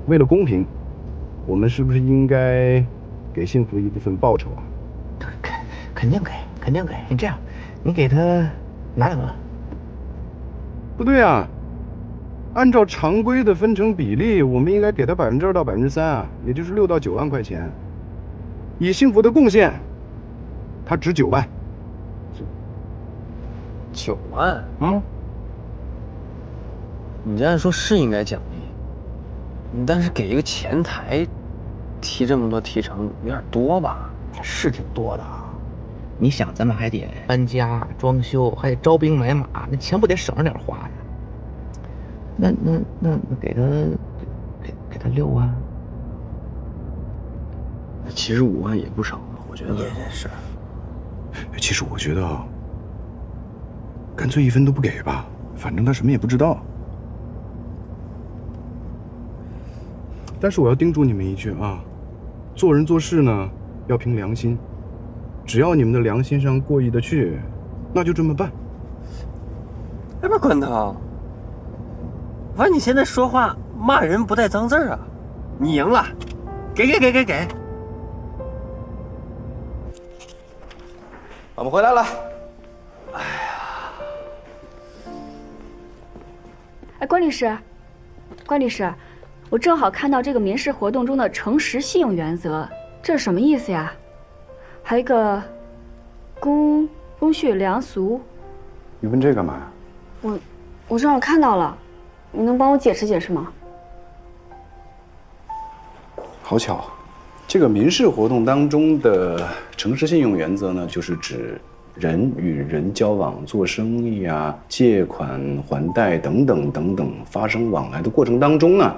为了公平，我们是不是应该给幸福一部分报酬啊？肯定给。你这样，你给他拿2万。不对啊，按照常规的分成比例，我们应该给他2%到3%啊，也就是6到9万块钱。以幸福的贡献，他值9万。9万？你这样说是应该奖励，但是给一个前台提这么多提成有点多吧？是挺多的啊。你想，咱们还得搬家、装修，还得招兵买马，那钱不得省着点花呀？那给他6万。其实5万也不少了，我觉得。也是。其实我觉得啊，干脆1分都不给吧，反正他什么也不知道。但是我要叮嘱你们一句啊，做人做事呢要凭良心，只要你们的良心上过意得去，那就这么办。哎，不是关涛，反正你现在说话骂人不带脏字啊！你赢了，给！我们回来了。哎，关律师，我正好看到这个民事活动中的诚实信用原则，这是什么意思呀？还有一个公序良俗。你问这干嘛呀？我正好看到了，你能帮我解释解释吗？好巧，这个民事活动当中的诚实信用原则呢，就是指人与人交往、做生意啊、借款还贷等等等等发生往来的过程当中呢，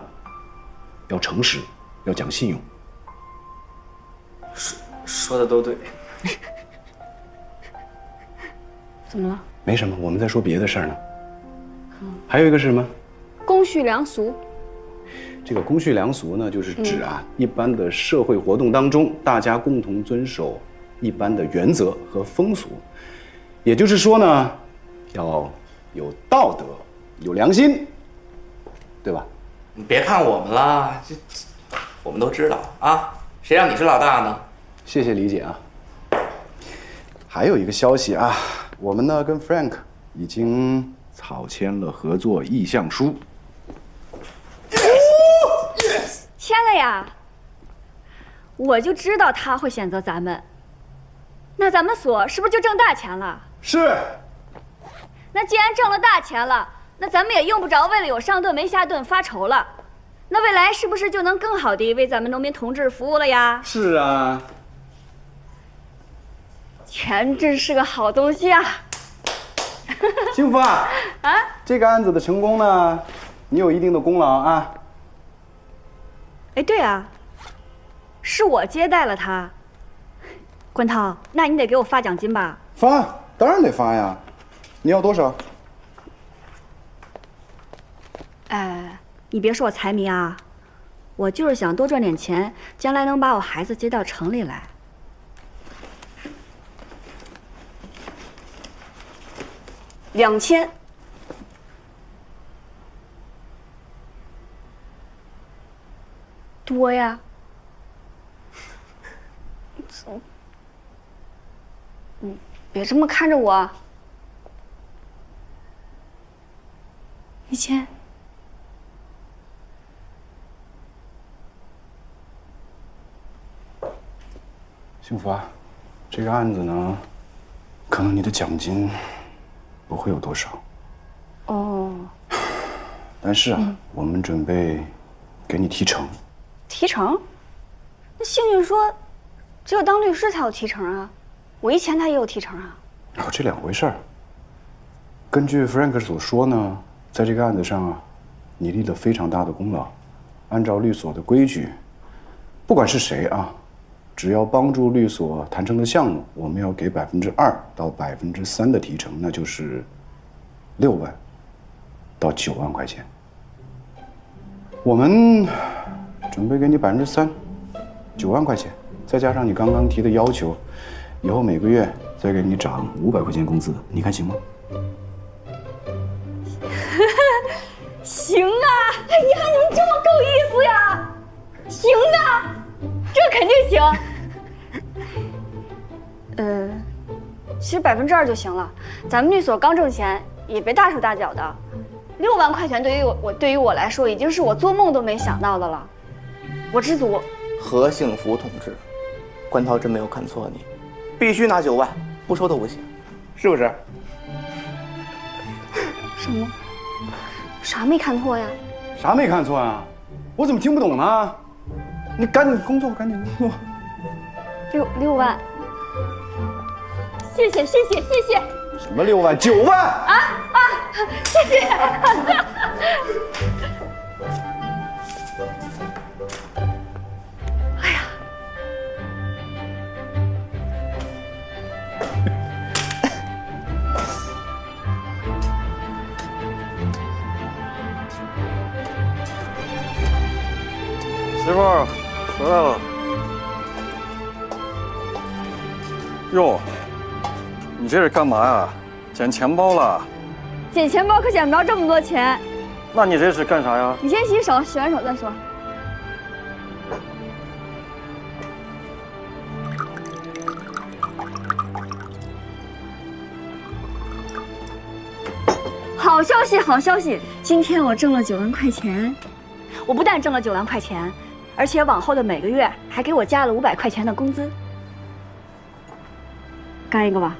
要诚实，要讲信用。说的都对。怎么了？没什么，我们在说别的事儿呢。还有一个是什么？公序良俗。这个公序良俗呢，就是指一般的社会活动当中，大家共同遵守一般的原则和风俗。也就是说呢，要有道德，有良心，对吧？你别看我们了，我们都知道啊，谁让你是老大呢？谢谢理解啊。还有一个消息啊，我们呢跟 Frank 已经草签了合作意向书。签了呀！我就知道他会选择咱们。那咱们所是不是就挣大钱了？是。那既然挣了大钱了，那咱们也用不着为了有上顿没下顿发愁了。那未来是不是就能更好地为咱们农民同志服务了呀？是啊。钱真是个好东西啊！幸福啊！啊，这个案子的成功呢，你有一定的功劳啊。哎，对啊，是我接待了他。关涛，那你得给我发奖金吧？发，当然得发呀。你要多少？你别说我财迷啊，我就是想多赚点钱，将来能把我孩子接到城里来。2000。多呀。你别这么看着我。1000。幸福啊，这个案子呢，可能你的奖金不会有多少。哦。但是啊，我们准备给你提成。提成？那幸运说，只有当律师才有提成啊，我以前他也有提成啊。哦，这两回事儿。根据 Frank 所说呢，在这个案子上啊，你立了非常大的功劳。按照律所的规矩，不管是谁啊，只要帮助律所谈成的项目，我们要给2%到3%的提成，那就是6万到9万块钱。我们准备给你3%，9万块钱，再加上你刚刚提的要求，以后每个月再给你涨500块钱工资，你看行吗？行啊！哎呀，你们这么够意思呀！行啊，这肯定行。其实2%就行了。咱们律所刚挣钱，也别大手大脚的。6万块钱对于我来说，已经是我做梦都没想到的了。我知足。何幸福同志，关涛真没有看错你，必须拿9万，不收都不行，是不是？什么？啥没看错呀？啥没看错啊？我怎么听不懂呢？你赶紧工作，赶紧工作。6万。谢谢。什么6万？9万！谢谢。哎呀，媳妇儿回来了。哟，你这是干嘛呀？捡钱包了？捡钱包可捡不着这么多钱。那你这是干啥呀？你先洗手，洗完手再说。好消息，好消息！今天我挣了9万块钱。我不但挣了9万块钱，而且往后的每个月还给我加了500块钱的工资。干一个吧。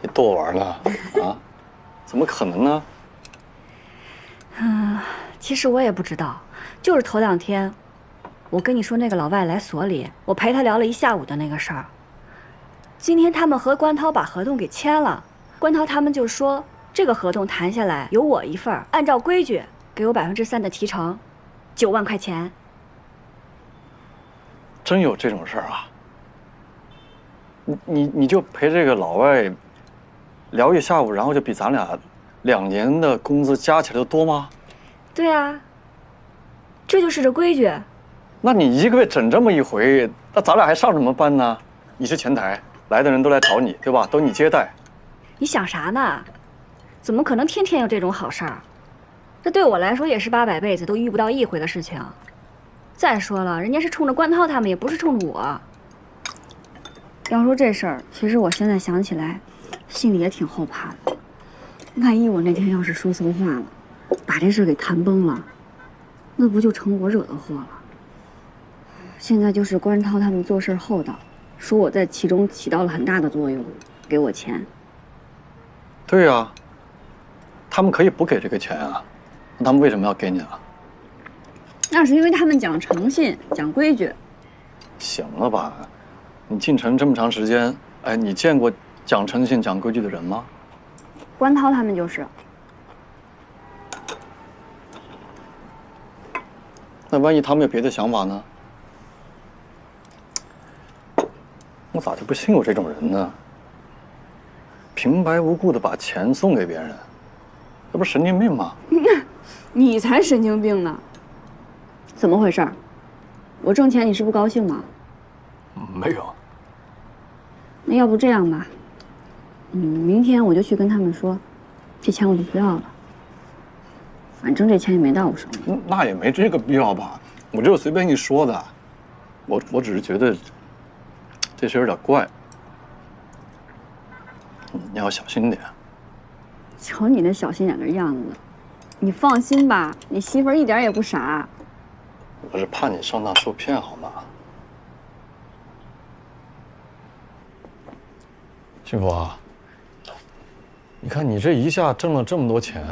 你逗我玩呢？啊？怎么可能呢？其实我也不知道，就是头2天，我跟你说那个老外来所里，我陪他聊了1下午的那个事儿。今天他们和关涛把合同给签了，关涛他们就说这个合同谈下来有我一份儿，按照规矩给我3%的提成，9万块钱。真有这种事儿啊？你就陪这个老外聊1下午，然后就比咱俩2年的工资加起来都多吗？对啊，这就是这规矩。那你1个月整这么一回，那咱俩还上什么班呢？你是前台，来的人都来找你，对吧？都你接待。你想啥呢？怎么可能天天有这种好事儿？这对我来说也是800辈子都遇不到1回的事情。再说了，人家是冲着关涛他们，也不是冲着我。要说这事儿，其实我现在想起来，心里也挺后怕的。万一我那天要是说错话了，把这事儿给谈崩了，那不就成我惹的祸了？现在就是关涛他们做事厚道，说我在其中起到了很大的作用，给我钱。对呀，他们可以不给这个钱啊，那他们为什么要给你啊？那是因为他们讲诚信、讲规矩。行了吧，你进城这么长时间，哎，你见过讲诚信、讲规矩的人吗？关涛他们就是。那万一他们有别的想法呢？我咋就不信有这种人呢？平白无故的把钱送给别人，这不是神经病吗？你才神经病呢！怎么回事？我挣钱你是不高兴吗？没有。那要不这样吧，明天我就去跟他们说，这钱我就不要了。反正这钱也没到我手里。那也没这个必要吧？我就是随便一说的，我只是觉得这事有点怪，你要小心点。瞅你那小心眼的样子，你放心吧，你媳妇儿一点也不傻。我是怕你上当受骗，好吗？幸福啊，你看你这一下挣了这么多钱，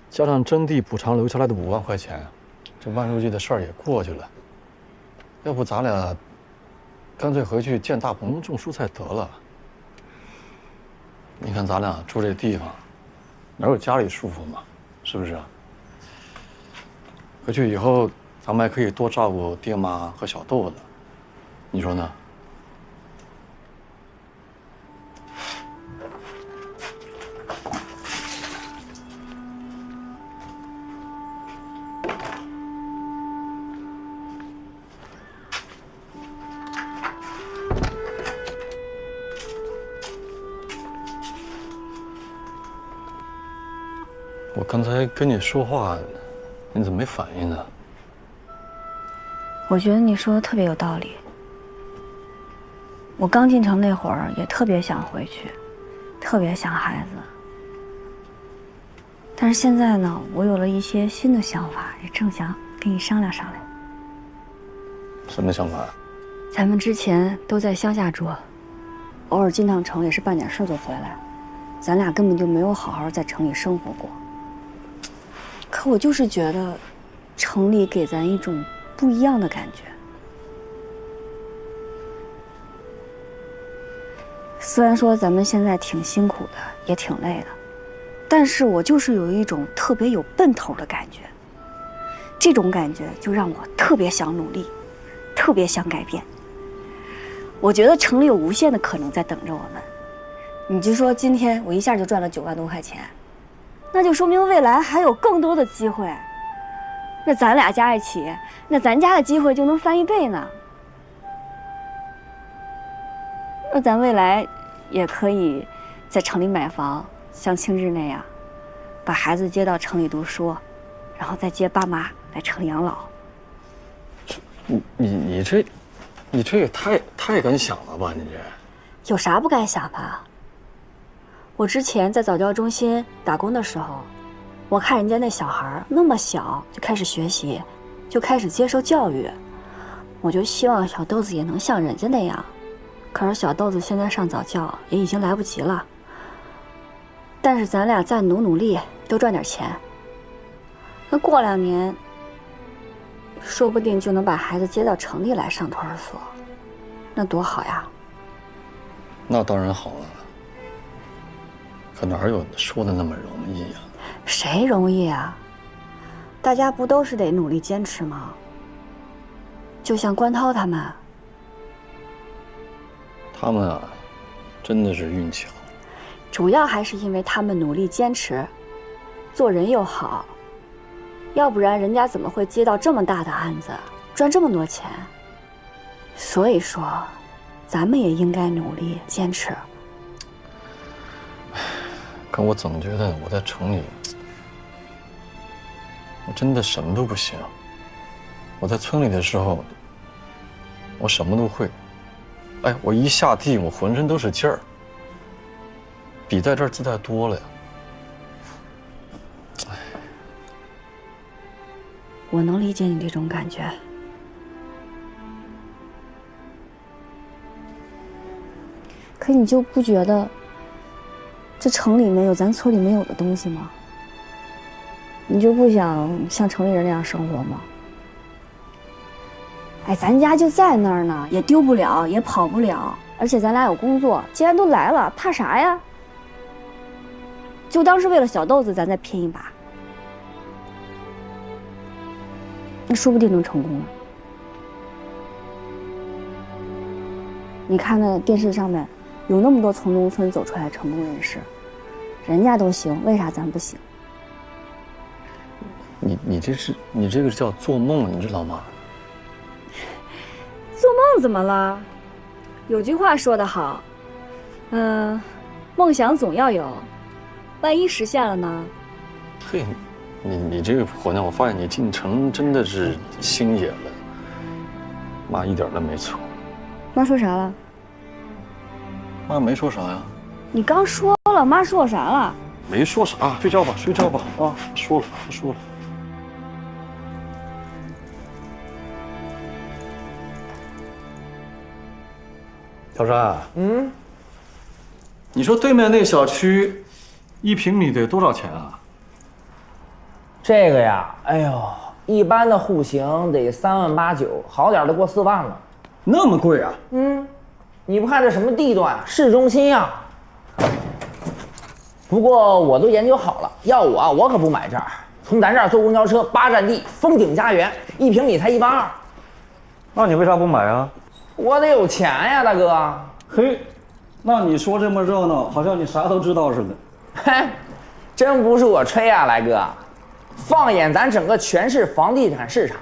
加上征地补偿留下来的5万块钱，这万书记的事儿也过去了。要不咱俩干脆回去建大棚种蔬菜得了。你看咱俩住这地方，哪有家里舒服嘛？是不是啊？回去以后，咱们还可以多照顾爹妈和小豆子，你说呢？我刚才跟你说话，你怎么没反应呢？我觉得你说的特别有道理。我刚进城那会儿也特别想回去，特别想孩子。但是现在呢，我有了一些新的想法，也正想跟你商量商量。什么想法？咱们之前都在乡下住，偶尔进趟城也是办点事就回来，咱俩根本就没有好好在城里生活过。可我就是觉得，城里给咱一种不一样的感觉。虽然说咱们现在挺辛苦的，也挺累的，但是我就是有一种特别有奔头的感觉。这种感觉就让我特别想努力，特别想改变。我觉得城里有无限的可能在等着我们。你就说今天我一下就赚了9万多块钱，那就说明未来还有更多的机会。那咱俩加一起，那咱家的机会就能翻1倍呢。那咱未来也可以在城里买房，像庆日那样，把孩子接到城里读书，然后再接爸妈来城里养老。你这也太敢想了吧？你这有啥不敢想的？我之前在早教中心打工的时候，我看人家那小孩那么小就开始学习，就开始接受教育，我就希望小豆子也能像人家那样。可是小豆子现在上早教也已经来不及了，但是咱俩再努力，多赚点钱，那过2年，说不定就能把孩子接到城里来上托儿所，那多好呀！那当然好了，可哪有说的那么容易呀？谁容易啊？大家不都是得努力坚持吗？就像关涛他们。他们啊，真的是运气好。主要还是因为他们努力坚持，做人又好，要不然人家怎么会接到这么大的案子，赚这么多钱？所以说，咱们也应该努力坚持。可我总觉得我在城里，我真的什么都不行。我在村里的时候，我什么都会。哎，我一下地，我浑身都是劲儿，比在这儿自在多了呀。哎，我能理解你这种感觉。可你就不觉得这城里面有咱村里没有的东西吗？你就不想像城里人那样生活吗？哎，咱家就在那儿呢，也丢不了，也跑不了，而且咱俩有工作，既然都来了，怕啥呀？就当是为了小豆子，咱再拼一把，那说不定能成功呢。你看那电视上面有那么多从农村走出来的成功人士，人家都行，为啥咱不行？你这个叫做梦，你知道吗？做梦怎么了？有句话说得好，梦想总要有，万一实现了呢？嘿，你这个婆娘，我发现你进城真的是心野了。妈一点都没错。妈说啥了？妈没说啥呀。你刚说了，妈说我啥了？没说啥，睡觉吧，睡觉吧啊！说了，说了。小山，你说对面那小区1平米得多少钱啊？这个呀，哎呦，一般的户型得3万8、9，好点的过4万了。那么贵啊？你不看这什么地段，市中心呀。不过我都研究好了，要我可不买这儿。从咱这儿坐公交车8站地，风景家园，1平米才1万2。那你为啥不买啊？我得有钱呀，大哥。嘿，那你说这么热闹，好像你啥都知道似的。嘿，真不是我吹啊，来哥。放眼咱整个全市房地产市场，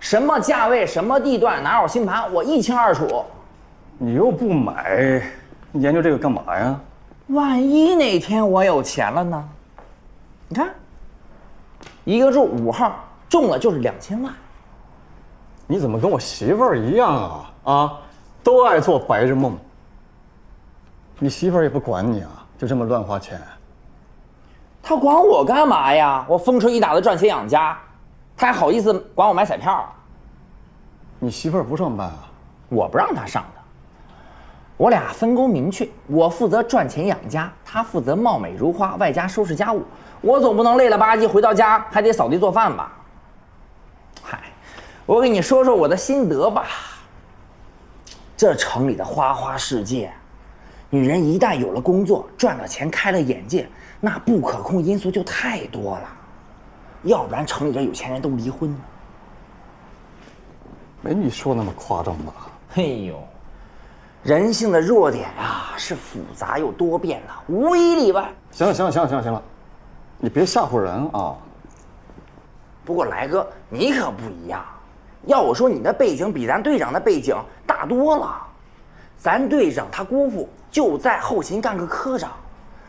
什么价位、什么地段、哪有新盘，我一清二楚。你又不买，你研究这个干嘛呀？万一哪天我有钱了呢？你看，一个住5号，中了就是2000万。你怎么跟我媳妇儿一样啊？啊，都爱做白日梦。你媳妇儿也不管你啊，就这么乱花钱。她管我干嘛呀？我风吹雨打的赚钱养家，她还好意思管我买彩票？你媳妇儿不上班啊？我不让她上的。我俩分工明确，我负责赚钱养家，她负责貌美如花，外加收拾家务。我总不能累了吧唧回到家还得扫地做饭吧？嗨，我给你说说我的心得吧。这城里的花花世界，女人一旦有了工作，赚了钱，开了眼界，那不可控因素就太多了。要不然城里的有钱人都离婚了。没你说那么夸张吧？哎呦，人性的弱点啊，是复杂又多变的，无一例外。行了，你别吓唬人啊。不过来哥，你可不一样。要我说，你的背景比咱队长的背景大多了。咱队长他姑父就在后勤干个科长，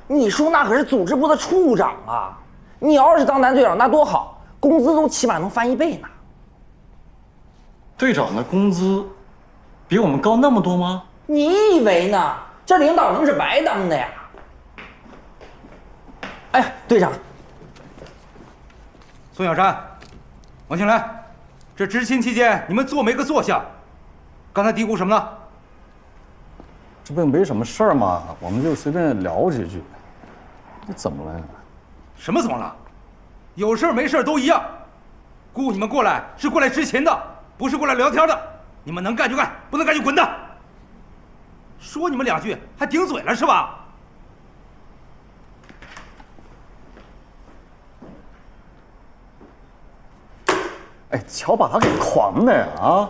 你说那可是组织部的处长啊！你要是当咱队长那多好，工资都起码能翻1倍呢。队长的工资比我们高那么多吗？你以为呢？这领导能是白当的呀？哎呀，队长，宋小山，王庆来，这执勤期间你们坐没个坐下？刚才嘀咕什么呢？这不没什么事儿嘛，我们就随便聊几句。这怎么了呀？什么怎么了？有事没事都一样。雇你们过来是过来执勤的，不是过来聊天的。你们能干就干，不能干就滚蛋。说你们2句还顶嘴了是吧？哎，瞧把他给狂的呀！啊，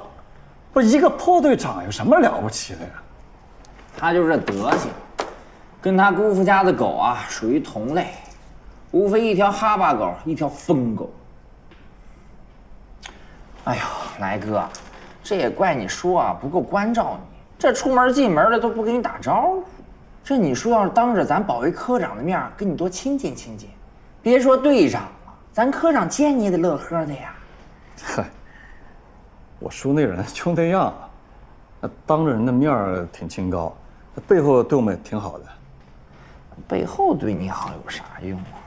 不，一个破队长有什么了不起的呀？他就这德行，跟他姑父家的狗啊属于同类，无非一条哈巴狗，一条疯狗。哎呦，来哥，这也怪你说啊不够关照你，这出门进门的都不跟你打招呼。这你说要是当着咱保卫科长的面跟你多亲近亲近，别说队长了，咱科长见你也得乐呵的呀。嗨，我叔那人就那样，当着人的面挺清高，背后对我们挺好的。背后对你好有啥用啊？